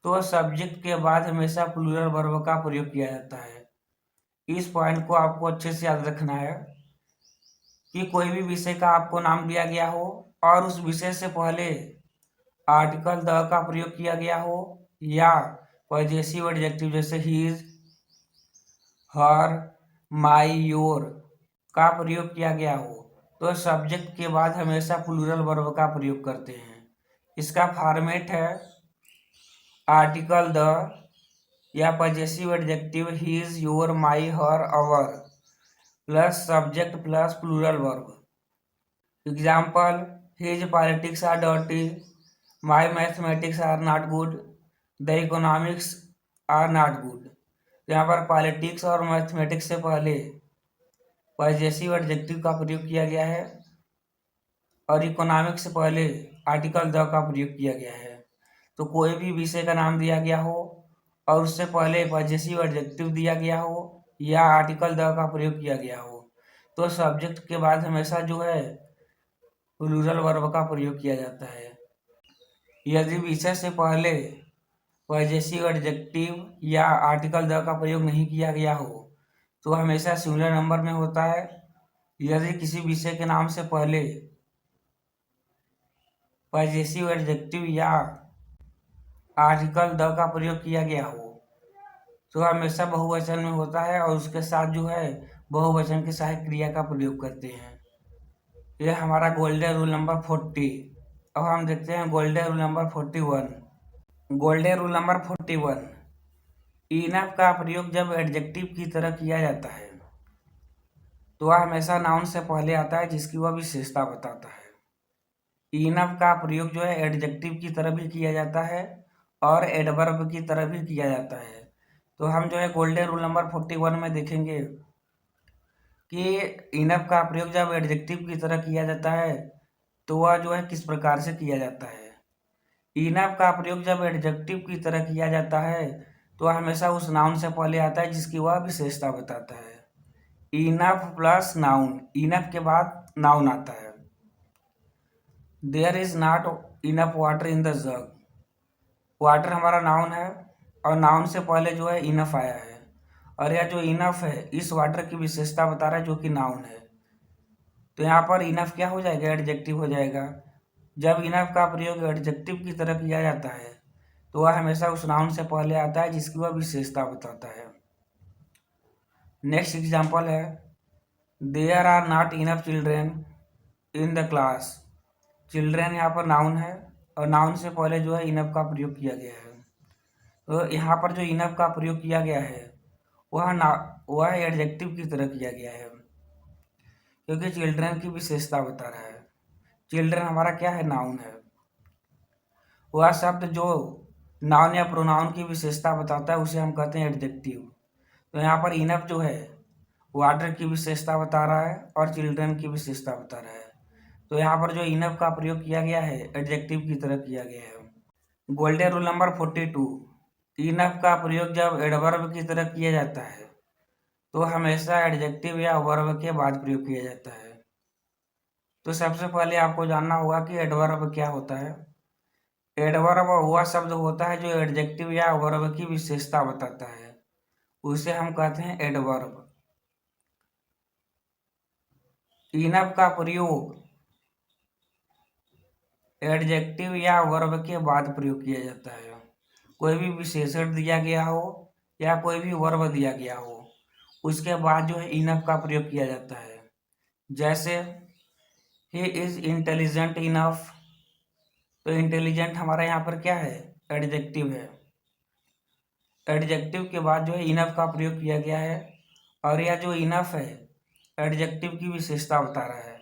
तो सब्जेक्ट के बाद हमेशा प्लूरल वर्ब का प्रयोग किया जाता है। इस पॉइंट को आपको अच्छे से याद रखना है कि कोई भी विषय का आपको नाम दिया गया हो और उस विषय से पहले आर्टिकल द का प्रयोग किया गया हो या पॉजेसिव एडजेक्टिव जैसे हिज, हर, माई, योर का प्रयोग किया गया हो तो सब्जेक्ट के बाद हमेशा प्लूरल वर्ब का प्रयोग करते हैं। इसका फॉर्मेट है आर्टिकल द या possessive adjective his, your, my, her, our plus subject plus plural verb. Example, his politics are dirty, my mathematics are not good, the economics are not good. यहाँ पर politics और mathematics से पहले possessive adjective का प्रयोग किया गया है और इकोनॉमिक्स से पहले आर्टिकल द का प्रयोग किया गया है। तो कोई भी विषय का नाम दिया गया हो और उससे पहले पॉजेसिव एडजेक्टिव दिया गया हो या आर्टिकल द का प्रयोग किया गया हो तो सब्जेक्ट के बाद हमेशा जो है प्लूरल वर्ब का प्रयोग किया जाता है। यदि विषय से पहले पॉजेसिव एडजेक्टिव या आर्टिकल द का प्रयोग नहीं किया गया हो तो हमेशा सिंगुलर नंबर में होता है। यदि किसी विषय के नाम से पहले पॉजेसिव एडजेक्टिव या आर्टिकल द का प्रयोग किया गया हो तो हमेशा बहुवचन में होता है और उसके साथ जो है बहुवचन की सहायक क्रिया का प्रयोग करते हैं। यह हमारा गोल्डन रूल नंबर 40। अब हम देखते हैं golden rule number 41। Golden rule number 41, enough का प्रयोग जब एडजेक्टिव की तरह किया जाता है तो वह हमेशा नाउन से पहले आता है जिसकी वह विशेषता बताता है। इनफ का प्रयोग जो है एडजेक्टिव की तरह भी किया जाता है और एडवर्ब की तरह भी किया जाता है। तो हम जो है गोल्डन रूल नंबर 41 में देखेंगे कि इनफ का प्रयोग जब एडजेक्टिव की तरह किया जाता है तो वह जो है किस प्रकार से किया जाता है। इनफ का प्रयोग जब एडजेक्टिव की तरह किया जाता है तो वह हमेशा उस नाउन से पहले आता है जिसकी वह विशेषता बताता है। इनफ प्लस नाउन, इनफ के बाद नाउन आता है। There is not enough water in the jug, water हमारा नाउन है और नाउन से पहले जो है इनफ आया है और यह जो इनफ है इस वाटर की विशेषता बता रहा है जो कि नाउन है। तो यहाँ पर इनफ क्या हो जाएगा, एडजेक्टिव हो जाएगा। जब इनफ का प्रयोग एडजेक्टिव की तरह किया जाता है तो वह हमेशा उस नाउन से पहले आता है जिसकी वह विशेषता बताता है। नेक्स्ट एग्जाम्पल है, there are not enough children in the class. Children यहाँ पर नाउन है और नाउन से पहले जो है इनफ का प्रयोग किया गया है। तो यहाँ पर जो इनफ का प्रयोग किया गया है वह एडजेक्टिव की तरह किया गया है क्योंकि चिल्ड्रेन की विशेषता बता रहा है। चिल्ड्रेन हमारा क्या है, नाउन है। वह शब्द जो नाउन या प्रोनाउन की विशेषता बताता है उसे हम कहते हैं एडजेक्टिव। तो यहाँ पर इनफ जो है वाटर की विशेषता बता रहा है और चिल्ड्रेन की विशेषता बता रहा है। तो यहाँ पर जो इनफ का प्रयोग किया गया है एडजेक्टिव की तरह किया गया है। गोल्डन रूल नंबर 42, इनफ का प्रयोग जब एडवर्ब की तरह किया जाता है तो हमेशा एडजेक्टिव या वर्ब के बाद प्रयोग किया जाता है। तो सबसे पहले आपको जानना होगा कि एडवर्ब क्या होता है। एडवर्ब वह शब्द होता है जो एडजेक्टिव या वर्ब की विशेषता बताता है, उसे हम कहते हैं एडवर्ब। इनफ का प्रयोग एडजेक्टिव या वर्ब के बाद प्रयोग किया जाता है। कोई भी विशेषण दिया गया हो या कोई भी वर्ब दिया गया हो उसके बाद जो है इनफ का प्रयोग किया जाता है। जैसे ही इज इंटेलिजेंट इनफ, तो इंटेलिजेंट हमारा यहाँ पर क्या है, एडजेक्टिव है। एडजेक्टिव के बाद जो है इनफ का प्रयोग किया गया है और यह जो इनफ है एडजेक्टिव की विशेषता बता रहा है।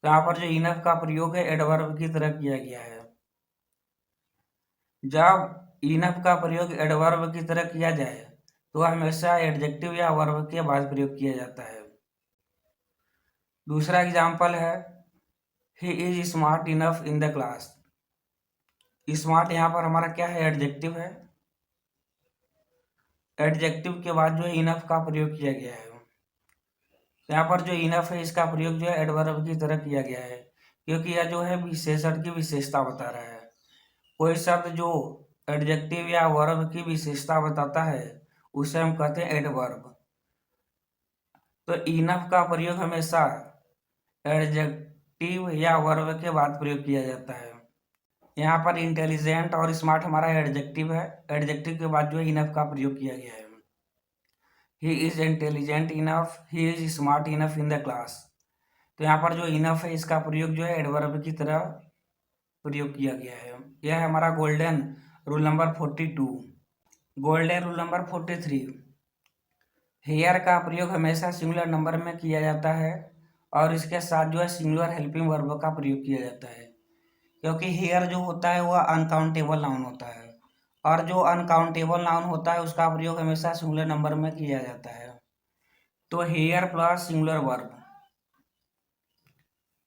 तो यहाँ पर जो इनफ का प्रयोग है एडवर्ब की तरह किया गया है। जब इनफ का प्रयोग एडवर्ब की तरह किया जाए तो हमेशा एडजेक्टिव या वर्ब के बाद प्रयोग किया जाता है। दूसरा एग्जाम्पल है, he is smart enough in the class. Smart यहाँ पर हमारा क्या है, एडजेक्टिव है। एडजेक्टिव के बाद जो है इनफ का प्रयोग किया गया है। यहाँ पर जो इनफ है इसका प्रयोग जो है एडवर्ब की तरह किया गया है क्योंकि यह जो है विशेषण की विशेषता बता रहा है। कोई शब्द जो एडजेक्टिव या वर्ब की विशेषता बताता है उसे हम कहते हैं एडवर्ब। तो इनफ का प्रयोग हमेशा एडजेक्टिव या वर्ब के बाद प्रयोग किया जाता है। यहाँ पर इंटेलिजेंट और स्मार्ट हमारा एडजेक्टिव है, एडजेक्टिव के बाद जो है इनफ का प्रयोग किया गया है। He is intelligent enough, he is smart enough in the class. तो यहाँ पर जो इनफ है इसका प्रयोग जो है एडवर्ब की तरह प्रयोग किया गया है। यह है हमारा golden rule number 42। Golden rule number 43, hair का प्रयोग हमेशा सिंगुलर नंबर में किया जाता है और इसके साथ जो है सिंगुलर हेल्पिंग वर्ब का प्रयोग किया जाता है, क्योंकि हेयर जो होता है वह अनकाउंटेबल नाउन होता है और जो अनकाउंटेबल नाउन होता है उसका प्रयोग हमेशा सिंगुलर नंबर में किया जाता है। तो here plus singular verb,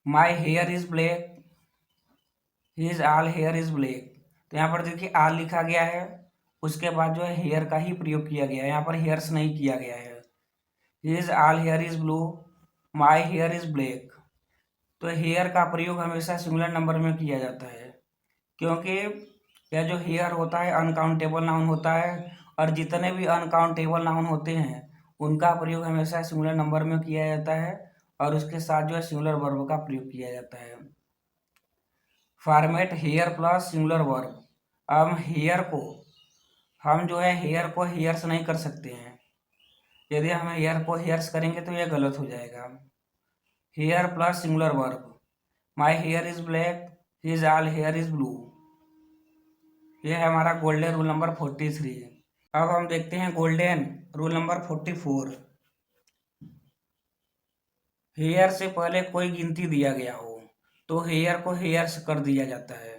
my here is black, his all here is black. तो यहाँ पर देखिए ऑल लिखा गया है, उसके बाद जो है हेयर का ही प्रयोग किया गया है, यहाँ पर हेयर्स नहीं किया गया है। His all here is blue, my here is black. तो हेयर का प्रयोग हमेशा सिंगुलर नंबर में किया जाता है, क्योंकि यह जो हेयर होता है अनकाउंटेबल नाउन होता है और जितने भी अनकाउंटेबल नाउन होते हैं उनका प्रयोग हमेशा सिंगुलर नंबर में किया जाता है और उसके साथ जो है सिंगुलर वर्ब का प्रयोग किया जाता है। Format here plus singular verb. अब हेयर को हम जो है हेयर को हेयर्स नहीं कर सकते हैं, यदि हम हेयर को हेयर्स करेंगे तो यह गलत हो जाएगा। Here plus singular verb, my here is black, his all here is blue. यह है हमारा गोल्डन रूल नंबर 43। अब हम देखते हैं गोल्डन रूल नंबर 44। हेयर से पहले कोई गिनती दिया गया हो तो हेयर को हेयर्स कर दिया जाता है।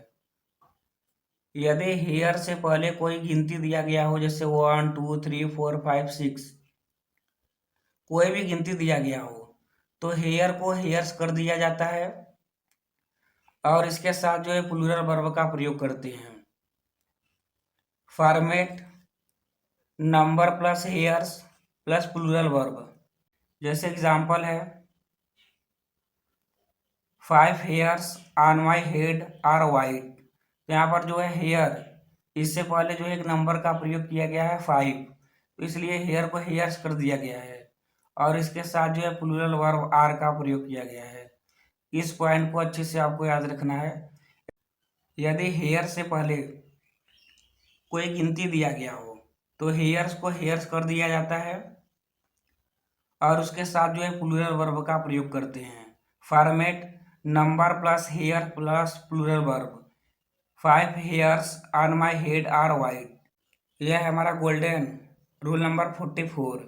यदि हेयर से पहले कोई गिनती दिया गया हो, जैसे 1 2 3 4 5 6, कोई भी गिनती दिया गया हो तो हेयर को हेयर्स कर दिया जाता है और इसके साथ जो है प्लूरल वर्ब का प्रयोग करते हैं। Format number plus hairs plus plural verb. जैसे एग्जाम्पल है 5 hairs on my head are white. तो यहाँ पर जो है हेयर, इससे पहले जो एक नंबर का प्रयोग किया गया है 5, तो इसलिए हेयर को हेयर्स कर दिया गया है और इसके साथ जो है प्लूरल वर्ब आर का प्रयोग किया गया है। इस पॉइंट को अच्छे से आपको याद रखना है। यदि हेयर से पहले कोई गिनती दिया गया हो तो हेयर्स को हेयर्स कर दिया जाता है और उसके साथ जो है प्लूरल वर्ब का प्रयोग करते हैं। Format number plus hair plus plural verb. 5 hairs on my head are white. यह है हमारा golden rule number 44।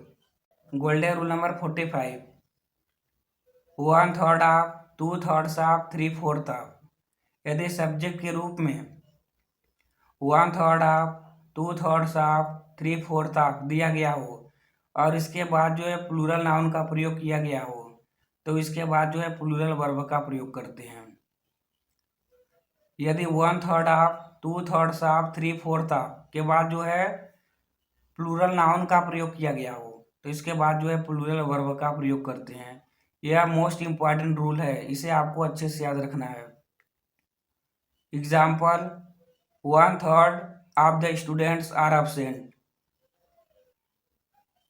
Golden rule number 45, 1/3 of, 2/3 of, 3/4 of. यदि सब्जेक्ट के रूप में 1/3 ऑफ, 2/3 ऑफ, 3/4 ऑफ दिया गया हो और इसके बाद जो है प्लूरल नाउन का प्रयोग किया गया हो तो इसके बाद जो है प्लूरल वर्ब का प्रयोग करते हैं। यदि 1/3 ऑफ, 2/3 ऑफ, 3/4 ऑफ के बाद जो है प्लूरल नाउन का प्रयोग किया गया हो तो इसके बाद जो है प्लूरल वर्ब का प्रयोग करते हैं। यह मोस्ट इंपॉर्टेंट रूल है, इसे आपको अच्छे से याद रखना है। Example 1/3 of the students are absent.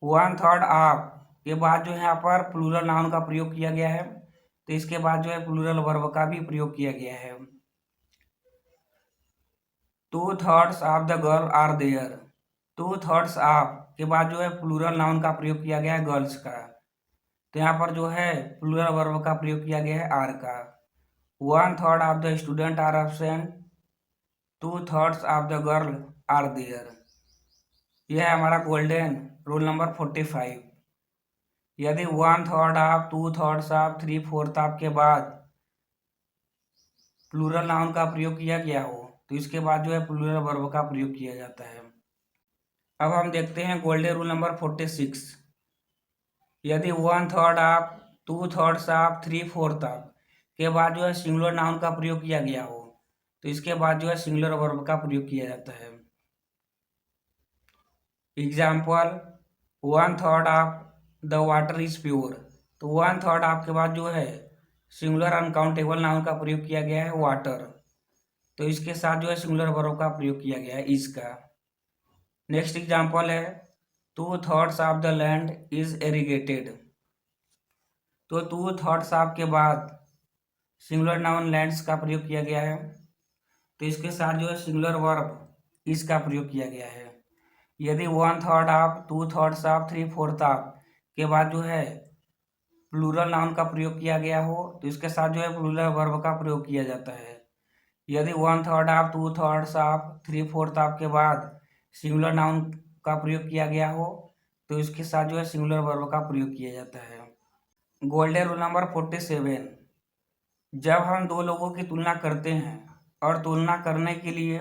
1/3 of के बाद जो है यहाँ पर प्लूरल नाउन का प्रयोग किया गया है तो इसके बाद जो है प्लूरल वर्ब का भी प्रयोग किया गया है। 2/3 of the girl are there. 2/3 of के बाद जो है प्लूरल नाउन का प्रयोग किया गया है गर्ल्स का, तो यहाँ पर जो है प्लूरल वर्ब का प्रयोग किया गया है आर का। 1/3 of the student are absent, 2/3 of the girl are there. यह है हमारा गोल्डन रूल नंबर 45। यदि 1/3 ऑफ, 2/3 ऑफ, 3/4 ऑफ के बाद प्लूरल नाउन का प्रयोग किया गया हो तो इसके बाद जो है प्लूरल वर्ब का प्रयोग किया जाता है। अब हम देखते हैं गोल्डन रूल नंबर 46। यदि 1/3 ऑफ, 2/3 ऑफ, 3/4 ऑफ के बाद जो है सिंगुलर नाउन का प्रयोग किया गया हो तो इसके बाद जो है सिंगुलर वर्ब का प्रयोग किया जाता है। Example 1/3 of the water is pure. तो 1/3 ऑफ के बाद जो है सिंगुलर अनकाउंटेबल नाउन का प्रयोग किया गया है वाटर। तो इसके साथ जो है सिंगुलर वर्ब का प्रयोग किया गया है इज का। नेक्स्ट एग्जाम्पल है 2/3 of the land is irrigated. तो 2/3 ऑफ के बाद सिंगुलर नाउन लैंड्स का प्रयोग किया गया है, तो इसके साथ जो है सिंगुलर वर्ब इज का प्रयोग किया गया है। यदि 1/3 ऑफ, 2/3 ऑफ, 3/4 ऑफ के बाद जो है प्लूरल नाउन का प्रयोग किया गया हो, तो इसके साथ जो है प्लूरल वर्ब का प्रयोग किया जाता है। यदि 1/3 ऑफ, 2/3 ऑफ, 3/4 ऑफ के बाद सिंगुलर नाउन का प्रयोग किया गया हो, तो इसके साथ जो है सिंगुलर वर्ब का प्रयोग किया जाता है। गोल्डन रूल नंबर 47, जब हम दो लोगों की तुलना करते हैं और तुलना करने के लिए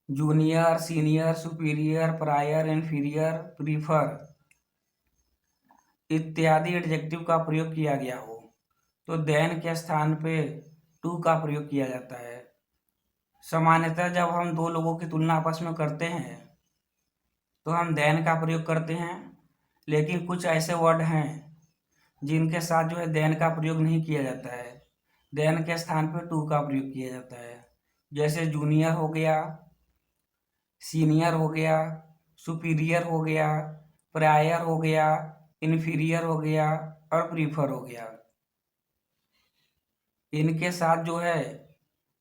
junior, senior, superior, prior, inferior, prefer इत्यादि एडजेक्टिव का प्रयोग किया गया हो, तो देन के स्थान पे टू का प्रयोग किया जाता है। सामान्यतः जब हम दो लोगों की तुलना आपस में करते हैं तो हम देन का प्रयोग करते हैं, लेकिन कुछ ऐसे वर्ड हैं जिनके साथ जो है देन का प्रयोग नहीं किया जाता है। देन के स्थान पे टू का प्रयोग किया जाता है। जैसे जूनियर हो गया, सीनियर हो गया, सुपीरियर हो गया, प्रायर हो गया, इन्फीरियर हो गया और प्रीफर हो गया। इनके साथ जो है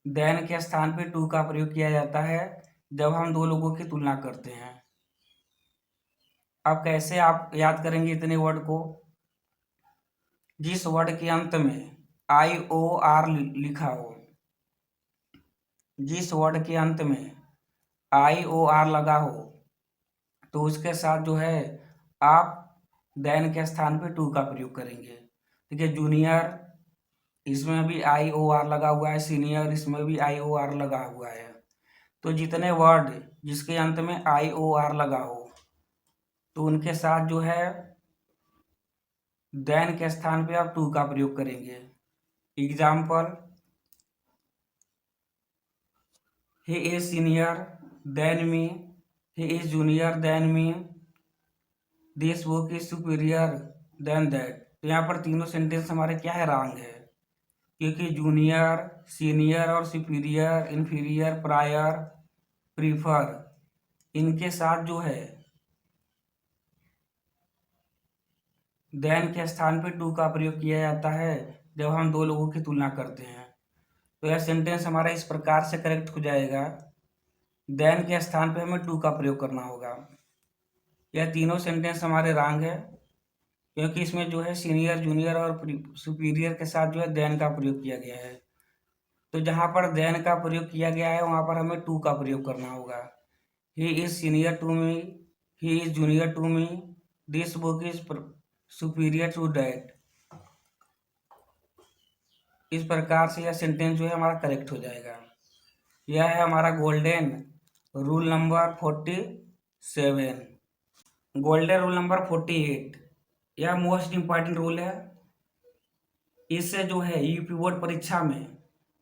देन के स्थान पे टू का प्रयोग किया जाता है जब हम दो लोगों की तुलना करते हैं। अब कैसे आप याद करेंगे इतने वर्ड को? जिस वर्ड के अंत में IOR लिखा हो, जिस वर्ड के अंत में IOR लगा हो, तो उसके साथ जो है आप देन के स्थान पे टू का प्रयोग करेंगे। ठीक है, जूनियर इसमें भी IOR लगा हुआ है, सीनियर इसमें भी IOR लगा हुआ है। तो जितने वर्ड जिसके अंत में IOR लगा हो, तो उनके साथ जो है देन के स्थान पे आप टू का प्रयोग करेंगे। Example, he is senior than me, he is junior than me, this book is superior than that. तो यहाँ पर तीनों सेंटेंस हमारे क्या है, रॉन्ग है, क्योंकि जूनियर, सीनियर और सुपीरियर, इन्फीरियर, प्रायर, प्रीफर इनके साथ जो है देन के स्थान पे टू का प्रयोग किया जाता है जब हम दो लोगों की तुलना करते हैं। तो यह सेंटेंस हमारा इस प्रकार से करेक्ट हो जाएगा, देन के स्थान पे हमें टू का प्रयोग करना होगा। यह तीनों सेंटेंस हमारे रॉन्ग है, क्योंकि इसमें जो है सीनियर, जूनियर और सुपीरियर के साथ जो है देन का प्रयोग किया गया है। तो जहाँ पर देन का प्रयोग किया गया है वहाँ पर हमें टू का प्रयोग करना होगा। He is senior to me, he is junior to me, this book is superior to that. इस प्रकार से यह सेंटेंस जो है हमारा करेक्ट हो जाएगा। यह है हमारा golden rule number 47। Golden rule number 48, यह मोस्ट इम्पॉर्टेंट रूल है। इससे जो है यूपी बोर्ड परीक्षा में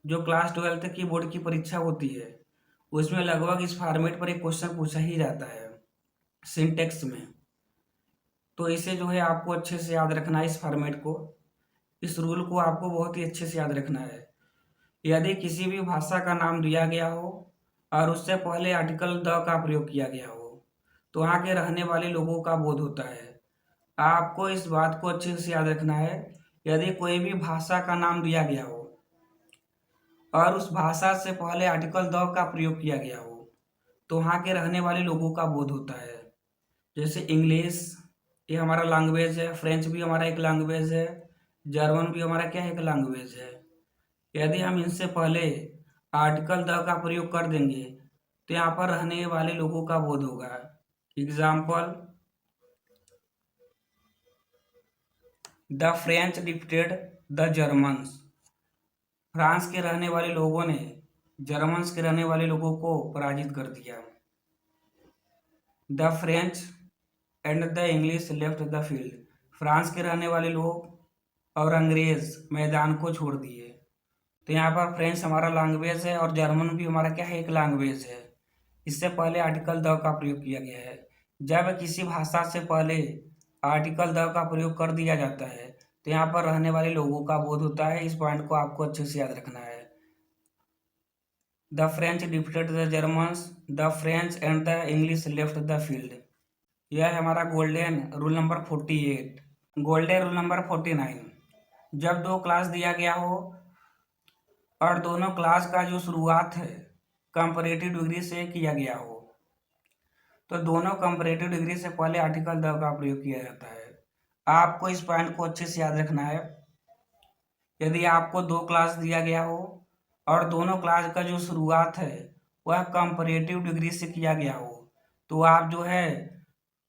जो क्लास 12 की बोर्ड की परीक्षा होती है उसमें लगभग इस फॉर्मेट पर एक क्वेश्चन पूछा ही जाता है सिंटेक्स में। तो इसे जो है आपको अच्छे से याद रखना है, इस फॉर्मेट को, इस रूल को आपको बहुत ही अच्छे से याद रखना है। यदि किसी भी भाषा का नाम दिया गया हो और उससे पहले आर्टिकल द का प्रयोग किया गया हो, तो वहाँ के रहने वाले लोगों का बोध होता है। आपको इस बात को अच्छे से याद रखना है, यदि कोई भी भाषा का नाम दिया गया हो और उस भाषा से पहले आर्टिकल द का प्रयोग किया गया हो, तो वहाँ के रहने वाले लोगों का बोध होता है। जैसे इंग्लिश, ये हमारा लैंग्वेज है, फ्रेंच भी हमारा एक लैंग्वेज है, जर्मन भी हमारा क्या है, एक लैंग्वेज है। यदि हम इनसे पहले आर्टिकल द का प्रयोग कर देंगे तो यहाँ पर रहने वाले लोगों का बोध होगा। Example, the French defeated the Germans. France के रहने वाले लोगों ने जर्मन्स के रहने वाले लोगों को पराजित कर दिया। The French and the English left the field. France के रहने वाले लोग और अंग्रेज मैदान को छोड़ दिए। तो यहाँ पर फ्रेंच हमारा लैंग्वेज है और जर्मन भी हमारा क्या है, एक लैंग्वेज है। इससे पहले आर्टिकल द का प्रयोग किया गया है। जब किसी भाषा से पहले आर्टिकल द का प्रयोग कर दिया जाता है तो यहाँ पर रहने वाले लोगों का बोध होता है। इस पॉइंट को आपको अच्छे से याद रखना है। The French defeated the Germans, the French and the English left the field. यह है हमारा golden rule number 48। Golden rule number 49, जब दो क्लास दिया गया हो और दोनों क्लास का जो शुरुआत है कंपैरेटिव डिग्री से किया गया हो, तो दोनों कंपैरेटिव डिग्री से पहले आर्टिकल द का प्रयोग किया जाता है। आपको इस पॉइंट को अच्छे से याद रखना है। यदि आपको दो क्लास दिया गया हो और दोनों क्लास का जो शुरुआत है वह कंपैरेटिव डिग्री से किया गया हो, तो आप जो है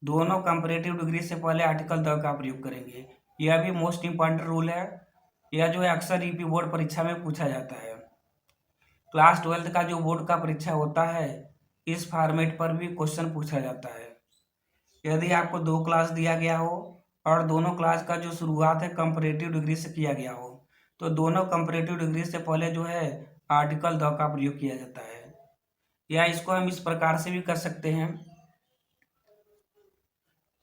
दोनों कंपैरेटिव डिग्री से पहले आर्टिकल द का प्रयोग करेंगे। यह भी मोस्ट इम्पॉर्टेंट रूल है। यह जो है अक्सर यूपी बोर्ड परीक्षा में पूछा जाता है। क्लास 12 का जो बोर्ड का परीक्षा होता है इस फॉर्मेट पर भी क्वेश्चन पूछा जाता है। यदि आपको दो क्लास दिया गया हो और दोनों क्लास का जो शुरुआत है कंपैरेटिव डिग्री से किया गया हो, तो दोनों कंपैरेटिव डिग्री से पहले जो है आर्टिकल द का प्रयोग किया जाता है। या इसको हम इस प्रकार से भी कर सकते हैं,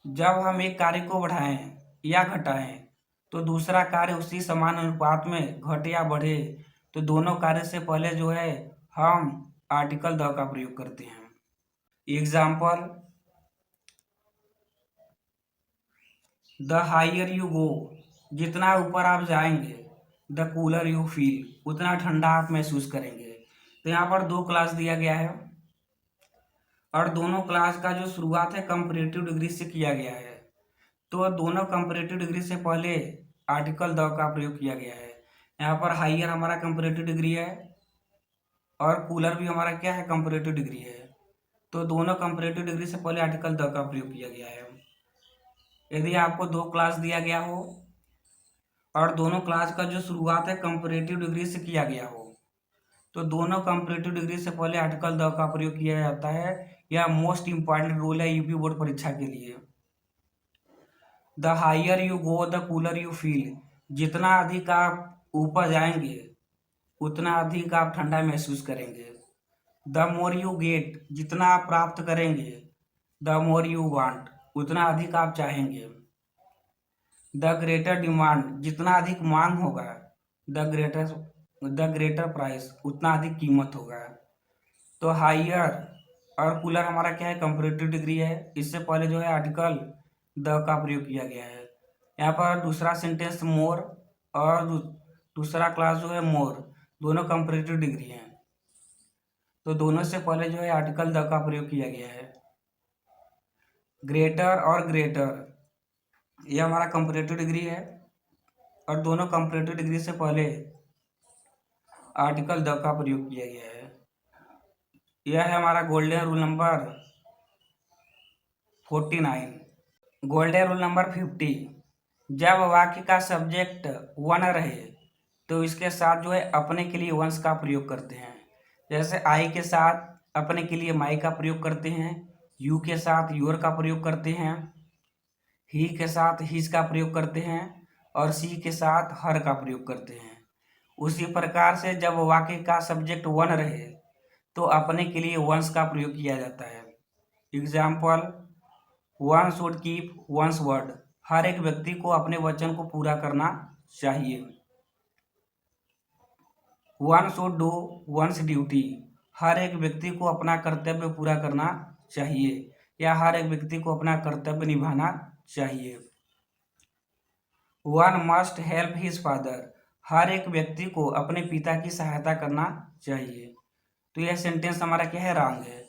जब हम एक कार्य को बढ़ाएं या घटाएं तो दूसरा कार्य उसी समान अनुपात में घटे या बढ़े, तो दोनों कार्य से पहले जो है हम आर्टिकल द का प्रयोग करते हैं। Example, the higher you go, जितना ऊपर आप जाएंगे, द कूलर यू फील, उतना ठंडा आप महसूस करेंगे। तो यहाँ पर दो क्लास दिया गया है और दोनों क्लास का जो शुरुआत है कंपैरेटिव डिग्री से किया गया है, तो दोनों कंपैरेटिव डिग्री से पहले आर्टिकल द का प्रयोग किया गया है। यहाँ पर हाइयर हमारा कंपैरेटिव डिग्री है और कूलर भी हमारा क्या है, कंपैरेटिव डिग्री है, तो दोनों कंपैरेटिव डिग्री से पहले आर्टिकल द का प्रयोग किया गया है। यदि आपको दो क्लास दिया गया हो और दोनों क्लास का जो शुरुआत है कंपैरेटिव डिग्री से किया गया हो, तो दोनों कंपैरेटिव डिग्री से पहले आर्टिकल द का प्रयोग किया जाता है। यह मोस्ट इंपॉर्टेंट रूल है यूपी बोर्ड परीक्षा के लिए। The higher you go the cooler you feel, जितना अधिक आप ऊपर जाएंगे उतना अधिक आप ठंडा महसूस करेंगे। द मोर यू गेट, जितना आप प्राप्त करेंगे, द मोर यू वांट, उतना अधिक आप चाहेंगे। द ग्रेटर डिमांड, जितना अधिक मांग होगा, द ग्रेटर प्राइस, उतना अधिक कीमत होगा। तो हाइयर और कूलर हमारा क्या है, कंपैरेटिव डिग्री है, इससे पहले जो है आर्टिकल द का प्रयोग किया गया है। यहाँ पर दूसरा सेंटेंस मोर और दूसरा क्लास जो है मोर, दोनों कंपैरेटिव डिग्री हैं, तो दोनों से पहले जो है आर्टिकल द का प्रयोग किया गया है। ग्रेटर और ग्रेटर, यह हमारा कंपैरेटिव डिग्री है और दोनों कंपैरेटिव डिग्री से पहले आर्टिकल द का प्रयोग किया गया है। यह है हमारा golden rule number 49। Golden rule number 50, जब वाक्य का सब्जेक्ट वन रहे तो इसके साथ जो है अपने के लिए वंस का प्रयोग करते हैं। जैसे आई के साथ अपने के लिए माई का प्रयोग करते हैं, यू के साथ योर का प्रयोग करते हैं, ही के साथ हिज का प्रयोग करते हैं और सी के साथ हर का प्रयोग करते हैं। उसी प्रकार से जब वाक्य का सब्जेक्ट वन रहे तो अपने के लिए वंस का प्रयोग किया जाता है। Example, one should keep one's word, हर एक व्यक्ति को अपने वचन को पूरा करना चाहिए। One should do one's duty, हर एक व्यक्ति को अपना कर्तव्य पूरा करना चाहिए या हर एक व्यक्ति को अपना कर्तव्य निभाना चाहिए। One must help his father, हर एक व्यक्ति को अपने पिता की सहायता करना चाहिए। तो यह सेंटेंस हमारा क्या है, रॉन्ग है,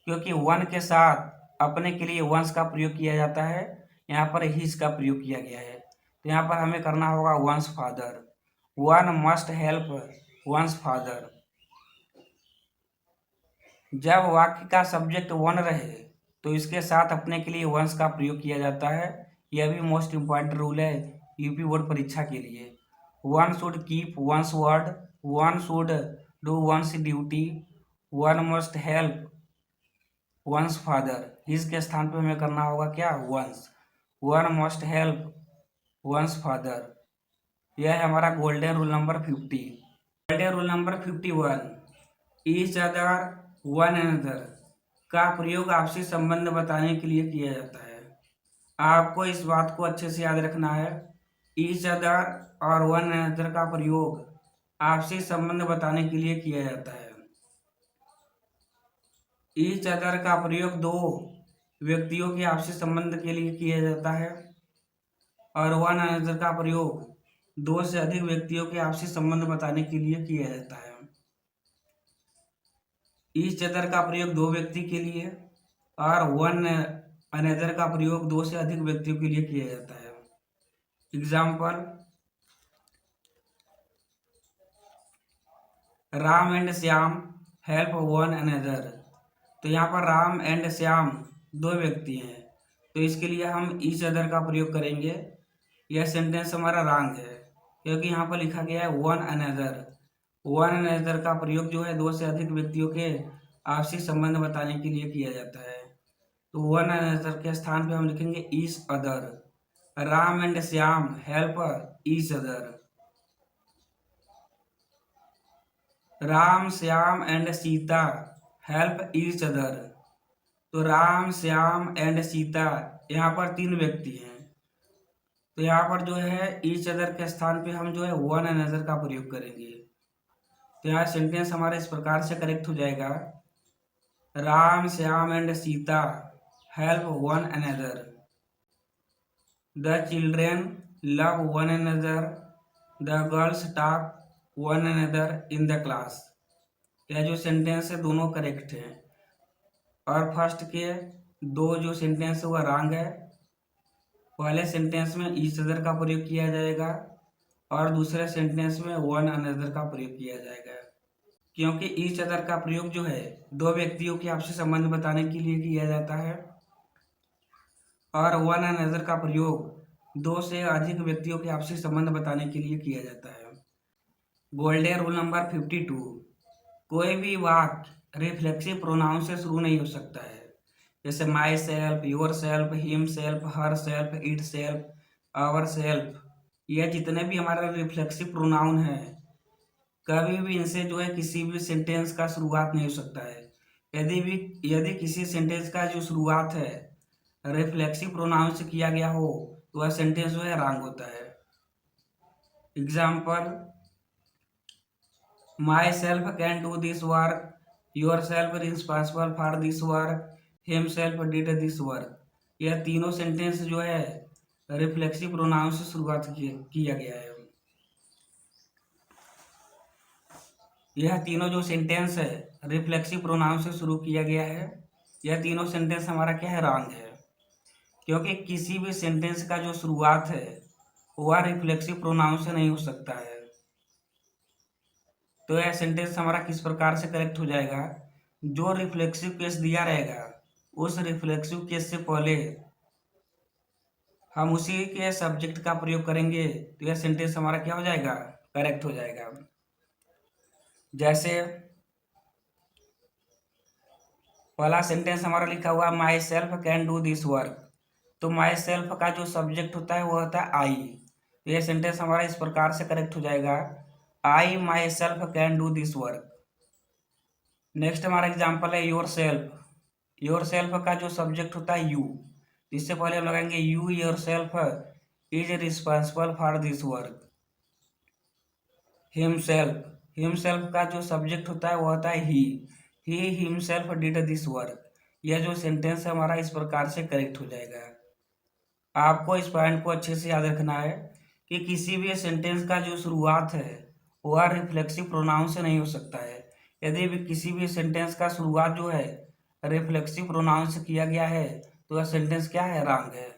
क्योंकि वन के साथ अपने के लिए वंस का प्रयोग किया जाता है, यहाँ पर हिज का प्रयोग किया गया है। तो यहाँ पर हमें करना होगा once father. One must help one's father. जब वाक्य का सब्जेक्ट वन रहे तो इसके साथ अपने के लिए वंस का प्रयोग किया जाता है। यह भी मोस्ट इम्पॉर्टेंट रूल है यूपी बोर्ड परीक्षा के लिए। One should keep one's word, one should do one's duty, one must help one's father. इसके स्थान पे हमें करना होगा क्या, one's. One must help one's father. यह है हमारा golden rule number 50। Golden rule number 51, each other one another का प्रयोग आपसी संबंध बताने के लिए किया जाता है। आपको इस बात को अच्छे से याद रखना है, ईच अदर और वन अनदर का प्रयोग आपसी संबंध बताने के लिए किया जाता है। ईच अदर का प्रयोग दो व्यक्तियों के आपसी संबंध के लिए किया जाता है और वन अनदर का प्रयोग दो से अधिक व्यक्तियों के आपसी संबंध बताने के लिए किया जाता है। ईच अदर का प्रयोग दो व्यक्ति के लिए और वन अनदर का प्रयोग दो से अधिक व्यक्तियों के लिए किया जाता है। Example, Ram and Shyam help one another. तो यहाँ पर राम एंड श्याम दो व्यक्ति हैं, तो इसके लिए हम ईच अदर का प्रयोग करेंगे। यह सेंटेंस हमारा रॉन्ग है क्योंकि यहाँ पर लिखा गया है वन अनदर। वन अनदर का प्रयोग जो है दो से अधिक व्यक्तियों के आपसी संबंध बताने के लिए किया जाता है। तो वन अनदर के स्थान पे हम लिखेंगे each other. Ram and Shyam help each other. Ram Shyam and Sita help each other. तो राम श्याम एंड सीता यहाँ पर तीन व्यक्ति हैं, तो यहाँ पर जो है ईच अदर के स्थान पे हम जो है वन अनदर का प्रयोग करेंगे। तो यहाँ सेंटेंस हमारा इस प्रकार से करेक्ट हो जाएगा, Ram Shyam and Sita help one another. The children love one another. The girls talk one another in the class. यह जो सेंटेंस है दोनों करेक्ट हैं और फर्स्ट के दो जो सेंटेंस है वह रॉन्ग है। पहले सेंटेंस में ईच अदर का प्रयोग किया जाएगा और दूसरे सेंटेंस में वन अनदर का प्रयोग किया जाएगा, क्योंकि ईच अदर का प्रयोग जो है दो व्यक्तियों के आपसी संबंध बताने के लिए किया जाता है और वन अनदर का प्रयोग दो से अधिक व्यक्तियों के आपसी संबंध बताने के लिए किया जाता है। गोल्डन रूल नंबर 52, कोई भी वाक्य रिफ्लेक्सिव प्रोनाउन से शुरू नहीं हो सकता है। जैसे myself, yourself, himself, herself, itself, ourself, यह जितने भी हमारे रिफ्लेक्सिव प्रोनाउन है कभी भी इनसे जो है किसी भी सेंटेंस का शुरुआत नहीं हो सकता है। यदि किसी सेंटेंस का जो शुरुआत है रिफ्लेक्सिव प्रोनाउन से किया गया हो तो वह सेंटेंस जो है रॉन्ग होता है। Example, my self can do this work, your self is responsible for this work, himself did this work. यह तीनों सेंटेंस जो है रिफ्लेक्सिव प्रोनाउन से शुरुआत किया गया है। यह तीनों जो सेंटेंस है रिफ्लेक्सिव प्रोनाउन से शुरू किया गया है, यह तीनों सेंटेंस हमारा क्या है, रॉन्ग है, क्योंकि किसी भी सेंटेंस का जो शुरुआत है वह रिफ्लेक्सिव प्रोनाउन से नहीं हो सकता है। तो यह सेंटेंस हमारा किस प्रकार से करेक्ट हो जाएगा, जो रिफ्लेक्सिव केस दिया रहेगा उस रिफ्लेक्सिव केस से पहले हम उसी के सब्जेक्ट का प्रयोग करेंगे तो यह सेंटेंस हमारा क्या हो जाएगा, करेक्ट हो जाएगा। जैसे पहला सेंटेंस हमारा लिखा हुआ my self can do this work, तो माई सेल्फ का जो सब्जेक्ट होता है वो होता है आई, तो यह सेंटेंस हमारा इस प्रकार से करेक्ट हो जाएगा, I myself can do this work. Next हमारा एग्जाम्पल है योर सेल्फ। योर सेल्फ का जो सब्जेक्ट होता है यू, इससे पहले हम लगाएंगे you your self is responsible for this work. Himself, himself का जो सब्जेक्ट होता है वो होता है he himself did this work. यह जो सेंटेंस है हमारा इस प्रकार से करेक्ट हो जाएगा। आपको इस पॉइंट को अच्छे से याद रखना है कि किसी भी सेंटेंस का जो शुरुआत है वह रिफ्लेक्सिव प्रोनाउन से नहीं हो सकता है। यदि भी किसी भी सेंटेंस का शुरुआत जो है रिफ्लेक्सिव प्रोनाउन से किया गया है तो वह सेंटेंस क्या है, रॉन्ग है।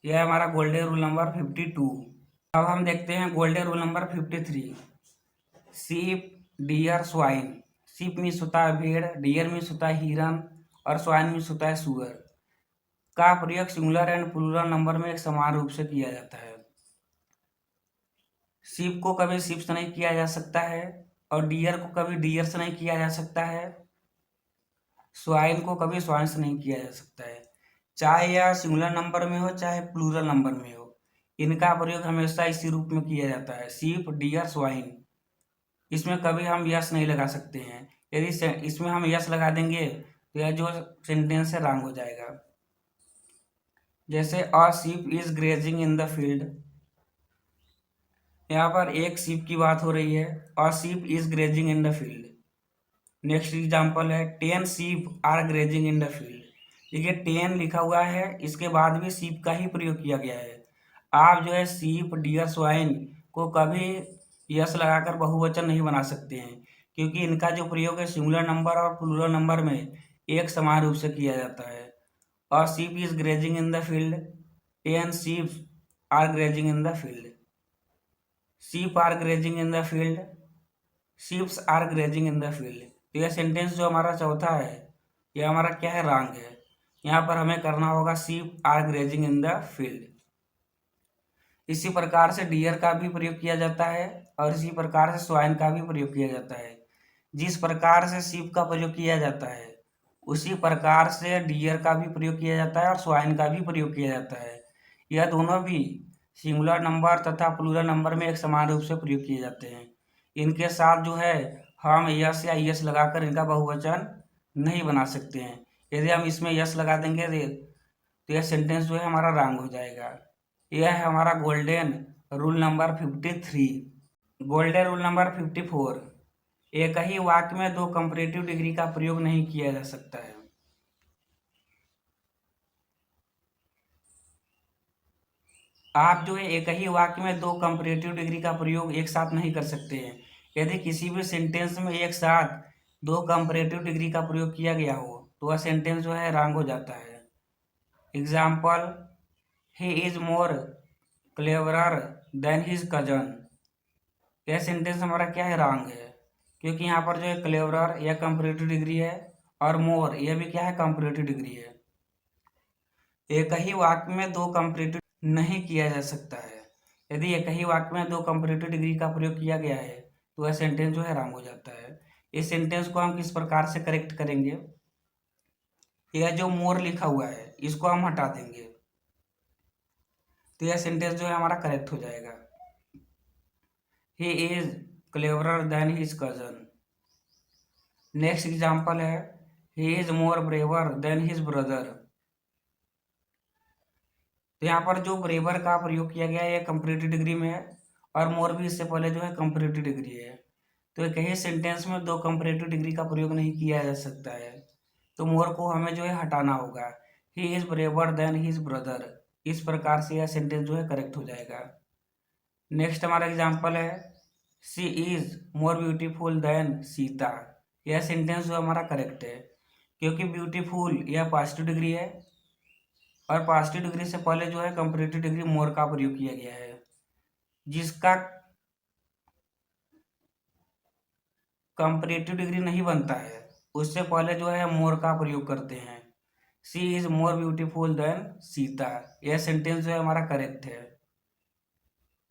यह है हमारा गोल्डन रूल नंबर 52। अब हम देखते हैं गोल्डन रूल नंबर 53, सीप, डियर, स्वाइन। सीप मीन्स होता है भेड़, डियर मीन्स होता है हिरन और स्वाइन मीन्स होता है सुअर का प्रयोग सिंगुलर एंड प्लूरल नंबर में एक समान रूप से किया जाता है। सीप को कभी सीप से नहीं किया जा सकता है और डियर को कभी डियर से नहीं किया जा सकता है, स्वाइन को कभी स्वाइन से नहीं किया जा सकता है। चाहे यह सिंगुलर नंबर में हो चाहे प्लूरल नंबर में हो, इनका प्रयोग हमेशा इसी रूप में किया जाता है, सीप, डियर, स्वाइन। इसमें कभी हम यस नहीं लगा सकते हैं, यदि इसमें हम यस लगा देंगे तो यह जो सेंटेंस है रॉन्ग हो जाएगा। जैसे a sheep is grazing in the field, यहाँ पर एक सीप की बात हो रही है, a sheep is grazing in the field. Next example है 10 sheep are grazing in the field. देखिए 10 लिखा हुआ है, इसके बाद भी शीप का ही प्रयोग किया गया है। आप जो है शीप, डियर, स्वाइन को कभी यस लगाकर बहुवचन नहीं बना सकते हैं, क्योंकि इनका जो प्रयोग है सिंगुलर नंबर और प्लूरल नंबर में एक समान रूप से किया जाता है। और sheep is grazing in the field, 10 sheep are grazing in the field, sheep are grazing in the field, sheeps are grazing in the field. तो यह सेंटेंस जो हमारा चौथा है, यह हमारा क्या है, रॉन्ग है। यहाँ पर हमें करना होगा sheep are grazing in the field. इसी प्रकार से डियर का भी प्रयोग किया जाता है और इसी प्रकार से स्वाइन का भी प्रयोग किया जाता है। जिस प्रकार से शीप का प्रयोग किया जाता है उसी प्रकार से डियर का भी प्रयोग किया जाता है और स्वाइन का भी प्रयोग किया जाता है। यह दोनों भी सिंगुलर नंबर तथा प्लूरल नंबर में एक समान रूप से प्रयोग किए जाते हैं। इनके साथ जो है हम यस या यस लगाकर इनका बहुवचन नहीं बना सकते हैं। यदि हम इसमें यस लगा देंगे तो यह सेंटेंस जो है हमारा रॉन्ग हो जाएगा। यह है हमारा golden rule number 53। Golden rule number 54, एक ही वाक्य में दो कंपैरेटिव डिग्री का प्रयोग नहीं किया जा सकता है। आप जो है एक ही वाक्य में दो कंपैरेटिव डिग्री का प्रयोग एक साथ नहीं कर सकते हैं। यदि किसी भी सेंटेंस में एक साथ दो कंपैरेटिव डिग्री का प्रयोग किया गया हो तो वह सेंटेंस जो है रॉन्ग हो जाता है। एग्जाम्पल, he is more cleverer than his cousin. यह सेंटेंस हमारा क्या है, रॉन्ग है, क्योंकि यहाँ पर जो है क्लेवरर यह कंपैरेटिव डिग्री है और मोर यह भी क्या है, कंपैरेटिव डिग्री है। एक ही वाक्य में दो कंपैरेटिव नहीं किया जा सकता है। यदि एक ही वाक्य में दो कंपैरेटिव डिग्री का प्रयोग किया गया है तो वह सेंटेंस जो है रॉन्ग हो जाता है। इस सेंटेंस को हम किस प्रकार से करेक्ट करेंगे, यह जो मोर लिखा हुआ है इसको हम हटा देंगे तो यह सेंटेंस जो है हमारा करेक्ट हो जाएगा। He is cleverer than his cousin. Next example है, he is more braver than his brother. तो यहाँ पर जो ब्रेवर का प्रयोग किया गया है यह कंपैरेटिव डिग्री में है और मोर भी इससे पहले जो है कंपैरेटिव डिग्री है। तो एक ही सेंटेंस में दो कंपैरेटिव डिग्री का प्रयोग नहीं किया जा सकता है, तो मोर को हमें जो है हटाना होगा। He is braver than his brother. इस प्रकार से यह सेंटेंस जो है करेक्ट हो जाएगा। नेक्स्ट हमारा एग्जाम्पल है, she is more beautiful then Sita. यह सेंटेंस जो हमारा करेक्ट है, क्योंकि ब्यूटीफुल यह पॉजिटिव डिग्री है और पॉजिटिव डिग्री से पहले जो है कंपैरेटिव डिग्री मोर का प्रयोग किया गया है। जिसका कंपैरेटिव डिग्री नहीं बनता है उससे पहले जो है मोर का प्रयोग करते हैं। She is more beautiful then Sita. यह सेंटेंस जो है हमारा करेक्ट है।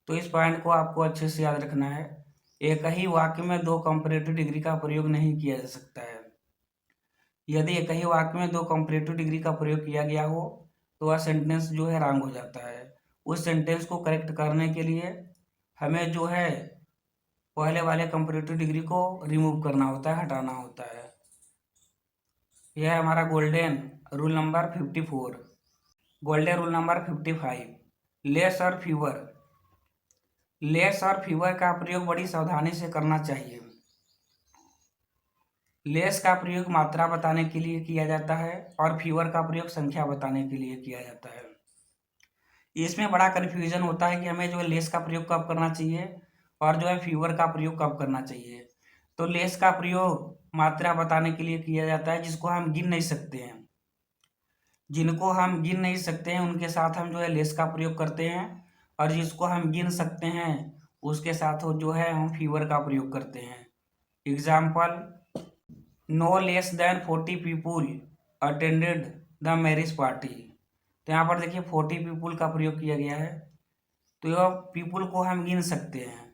तो इस पॉइंट को आपको अच्छे से याद रखना है। एक ही वाक्य में दो कंपैरेटिव डिग्री का प्रयोग नहीं किया जा सकता है। यदि एक ही वाक्य में दो कंपैरेटिव डिग्री का प्रयोग किया गया हो तो वह सेंटेंस जो है रॉन्ग हो जाता है। उस सेंटेंस को करेक्ट करने के लिए हमें जो है पहले वाले कंपैरेटिव डिग्री को रिमूव करना होता है, हटाना होता है। यह है हमारा golden rule number 54। Golden rule number 55, less और फीवर। लेस और फीवर का प्रयोग बड़ी सावधानी से करना चाहिए। लेस का प्रयोग मात्रा बताने के लिए किया जाता है और फीवर का प्रयोग संख्या बताने के लिए किया जाता है। इसमें बड़ा कन्फ्यूजन होता है कि हमें जो है लेस का प्रयोग कब करना चाहिए और जो है फीवर का प्रयोग कब करना चाहिए। तो लेस का प्रयोग मात्रा बताने के लिए किया जाता है जिसको हम गिन नहीं सकते हैं। जिनको हम गिन नहीं सकते हैं उनके साथ हम जो है लेस का प्रयोग करते हैं और जिसको हम गिन सकते हैं उसके साथ जो है हम फीवर का प्रयोग करते हैं। एग्जाम्पल, no less than 40 people attended the marriage party. तो यहाँ पर देखिए 40 पीपुल का प्रयोग किया गया है, तो यह पीपुल को हम गिन सकते हैं।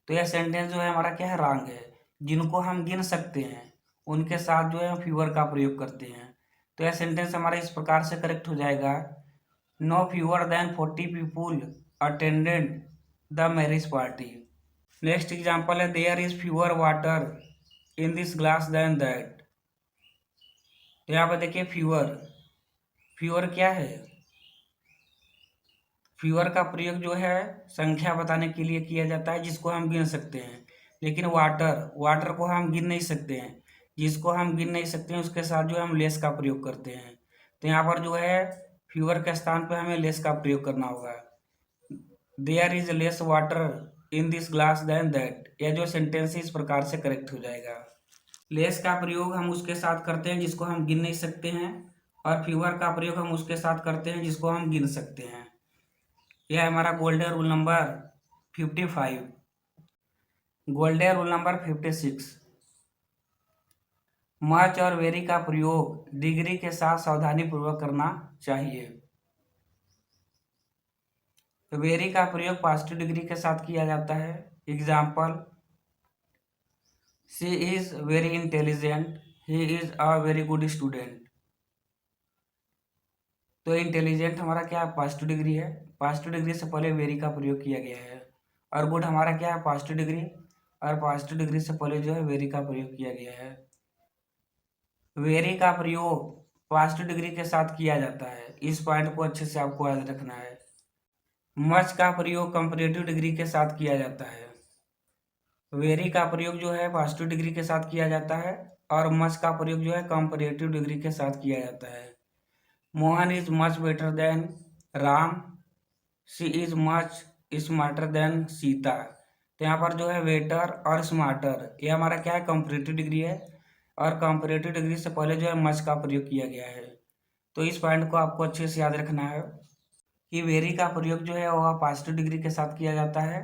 तो यह सेंटेंस जो है हमारा क्या है, रॉन्ग है। जिनको हम गिन सकते हैं उनके साथ जो है हम फीवर का प्रयोग करते हैं। तो यह सेंटेंस हमारा इस प्रकार से करेक्ट हो जाएगा, no fewer than 40 people attended the marriage party. Next example है, there is fewer water in this glass than that. तो यहाँ पर देखिए फीवर, फीवर क्या है, फीवर का प्रयोग जो है संख्या बताने के लिए किया जाता है जिसको हम गिन सकते हैं। लेकिन वाटर, वाटर को हम गिन नहीं सकते हैं। जिसको हम गिन नहीं सकते हैं उसके साथ जो है हम लेस का प्रयोग करते हैं। तो यहाँ पर जो है फीवर के स्थान पे हमें लेस का प्रयोग करना होगा। There is less water in this glass than that, यह जो सेंटेंस इस प्रकार से करेक्ट हो जाएगा। लेस का प्रयोग हम उसके साथ करते हैं जिसको हम गिन नहीं सकते हैं, और फीवर का प्रयोग हम उसके साथ करते हैं जिसको हम गिन सकते हैं। यह हमारा golden rule number 55। Golden rule number 56, much और वेरी का प्रयोग डिग्री के साथ सावधानी पूर्वक करना चाहिए। तो वेरी का प्रयोग पॉजिटिव डिग्री के साथ किया जाता है। Example, she is very intelligent, he is a very good student. तो इंटेलिजेंट हमारा क्या है, पॉजिटिव डिग्री है। पॉजिटिव डिग्री से पहले वेरी का प्रयोग किया गया है। और गुड हमारा क्या है, पॉजिटिव डिग्री, और पॉजिटिव डिग्री से पहले जो है वेरी का प्रयोग किया गया है। वेरी का प्रयोग पॉजिटिव डिग्री के साथ किया जाता है, इस पॉइंट को अच्छे से आपको याद रखना है। मच का प्रयोग कंपैरेटिव डिग्री के साथ किया जाता है। वेरी का प्रयोग जो है पॉजिटिव डिग्री के साथ किया जाता है, और मच का प्रयोग जो है कंपैरेटिव डिग्री के साथ किया जाता है। Mohan is much better than Ram, she is much smarter than Sita. तो यहाँ पर जो है वेटर और स्मार्टर, ये हमारा क्या है, कंपैरेटिव डिग्री है, और कंपैरेटिव डिग्री से पहले जो है मच का प्रयोग किया गया है। तो इस पॉइंट को आपको अच्छे से याद रखना है कि वेरी का प्रयोग जो है वह पॉजिटिव डिग्री के साथ किया जाता है,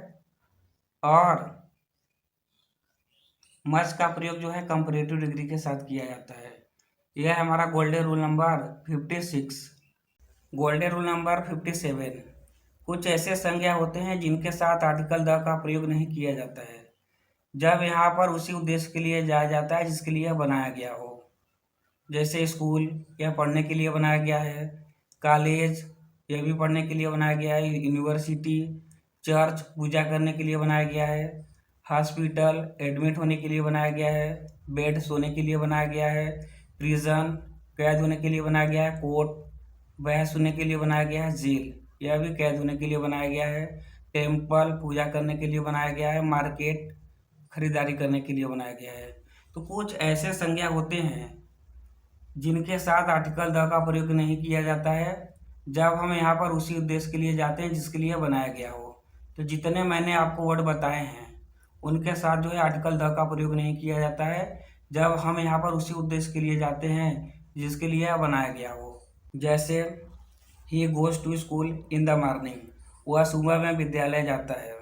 और मच का प्रयोग जो है कंपैरेटिव डिग्री के साथ किया जाता है। यह है हमारा golden rule number 56। Golden rule number 57, कुछ ऐसे संज्ञा होते हैं जिनके साथ आर्टिकल द का प्रयोग नहीं किया जाता है जब यहाँ पर उसी उद्देश्य के लिए जाया जाता है जिसके लिए बनाया गया हो। जैसे स्कूल, यह पढ़ने के लिए बनाया गया है। कॉलेज, यह भी पढ़ने के लिए बनाया गया है। यूनिवर्सिटी, चर्च, पूजा करने के लिए बनाया गया है। हॉस्पिटल, एडमिट होने के लिए बनाया गया है। बेड, सोने के लिए बनाया गया है। प्रिजन, कैद होने के लिए बनाया गया है। कोर्ट, बहस होने के लिए बनाया गया है। जेल, यह भी कैद होने के लिए बनाया गया है। टेम्पल, पूजा करने के लिए बनाया गया है। मार्केट, खरीदारी करने के लिए बनाया गया है। तो कुछ ऐसे संज्ञा होते हैं जिनके साथ आर्टिकल द का प्रयोग नहीं किया जाता है जब हम यहाँ पर उसी उद्देश्य के लिए जाते हैं जिसके लिए बनाया गया हो। तो जितने मैंने आपको वर्ड बताए हैं उनके साथ जो है आर्टिकल द का प्रयोग नहीं किया जाता है जब हम यहाँ पर उसी उद्देश्य के लिए जाते हैं जिसके लिए यह बनाया गया हो। जैसे he goes to school in the morning, वह सुबह में विद्यालय जाता है।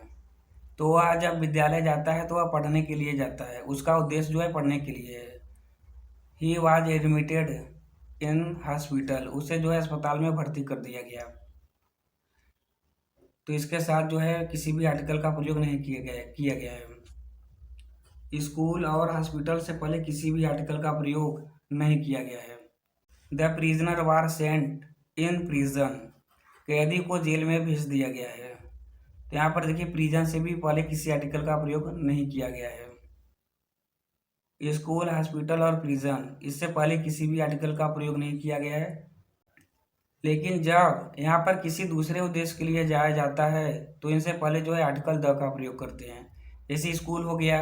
तो वह जब विद्यालय जाता है तो वह पढ़ने के लिए जाता है, उसका उद्देश्य जो है पढ़ने के लिए है। He was admitted in hospital, उसे जो है अस्पताल में भर्ती कर दिया गया। तो इसके साथ जो है किसी भी आर्टिकल का प्रयोग नहीं किया गया है। स्कूल और हॉस्पिटल से पहले किसी भी आर्टिकल का प्रयोग नहीं किया गया है। The prisoner was sent in prison, कैदी को जेल में भेज दिया गया है। तो यहाँ पर देखिए प्रिजन से भी पहले किसी आर्टिकल का प्रयोग नहीं किया गया है। स्कूल, हॉस्पिटल और प्रिजन, इससे पहले किसी भी आर्टिकल का प्रयोग नहीं किया गया है। लेकिन जब यहाँ पर किसी दूसरे उद्देश्य के लिए जाया जाता है तो इनसे पहले जो है आर्टिकल द का प्रयोग करते हैं। जैसे स्कूल हो गया,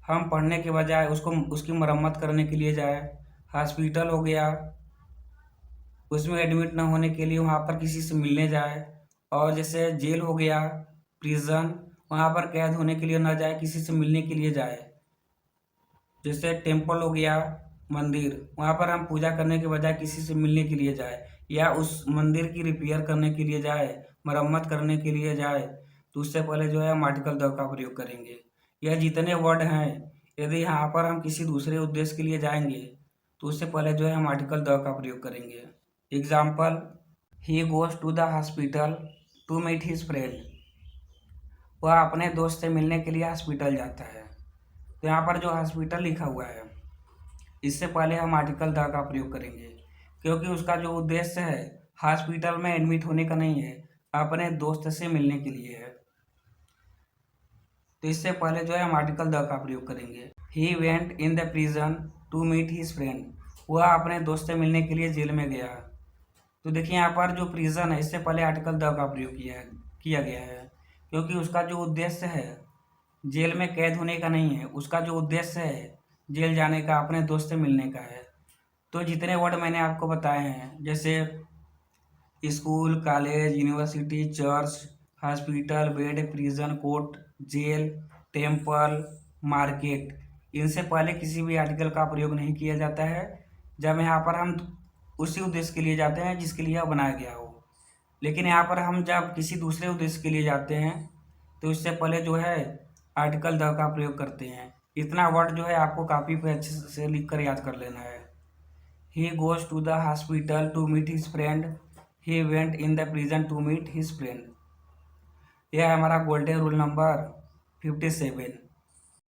हम पढ़ने के बजाय उसको उसकी मरम्मत करने के लिए जाए। हॉस्पिटल हो गया, उसमें एडमिट ना होने के लिए वहाँ पर किसी से मिलने जाए। और जैसे जेल हो गया, प्रिजन, वहाँ पर कैद होने के लिए ना जाए, किसी से मिलने के लिए जाए। जैसे टेम्पल हो गया, मंदिर, वहाँ पर हम पूजा करने के बजाय किसी से मिलने के लिए जाए, या उस मंदिर की रिपेयर करने के लिए जाए, मरम्मत करने के लिए जाए, तो उससे पहले जो है हम आर्टिकल द का प्रयोग करेंगे। यह जितने वर्ड हैं, यदि यहाँ पर हम किसी दूसरे उद्देश्य के लिए जाएंगे तो उससे पहले जो है हम आर्टिकल द का प्रयोग करेंगे। Example, he goes to the hospital to meet his friend, वह अपने दोस्त से मिलने के लिए हॉस्पिटल जाता है। तो यहाँ पर जो हॉस्पिटल लिखा हुआ है इससे पहले हम आर्टिकल द का प्रयोग करेंगे, क्योंकि उसका जो उद्देश्य है हॉस्पिटल में एडमिट होने का नहीं है, अपने दोस्त से मिलने के लिए है। तो इससे पहले जो है हम आर्टिकल द का प्रयोग करेंगे। He went in the prison to meet his friend, वह अपने दोस्त से मिलने के लिए जेल में गया। तो देखिए यहाँ पर जो प्रिजन है इससे पहले आर्टिकल द का प्रयोग किया गया है, क्योंकि उसका जो उद्देश्य है जेल में कैद होने का नहीं है, उसका जो उद्देश्य है जेल जाने का, अपने दोस्त से मिलने का है। तो जितने वर्ड मैंने आपको बताए हैं, जैसे school, college, university, church, hospital, bed, prison, court, jail, temple, market, इनसे पहले किसी भी आर्टिकल का प्रयोग नहीं किया जाता है। जब यहाँ पर हम उसी उद्देश्य के लिए जाते हैं जिसके लिए यह बनाया गया हो। लेकिन यहाँ पर हम जब किसी दूसरे उद्देश्य के लिए जाते हैं तो इससे पहले जो है आर्टिकल द का प्रयोग करते हैं। इतना वर्ड जो है आपको कॉपी पे अच्छे से लिख कर याद कर लेना है। He goes to the hospital to meet his friend. He went in the prison to meet his friend. यह है हमारा गोल्डन रूल नंबर 57।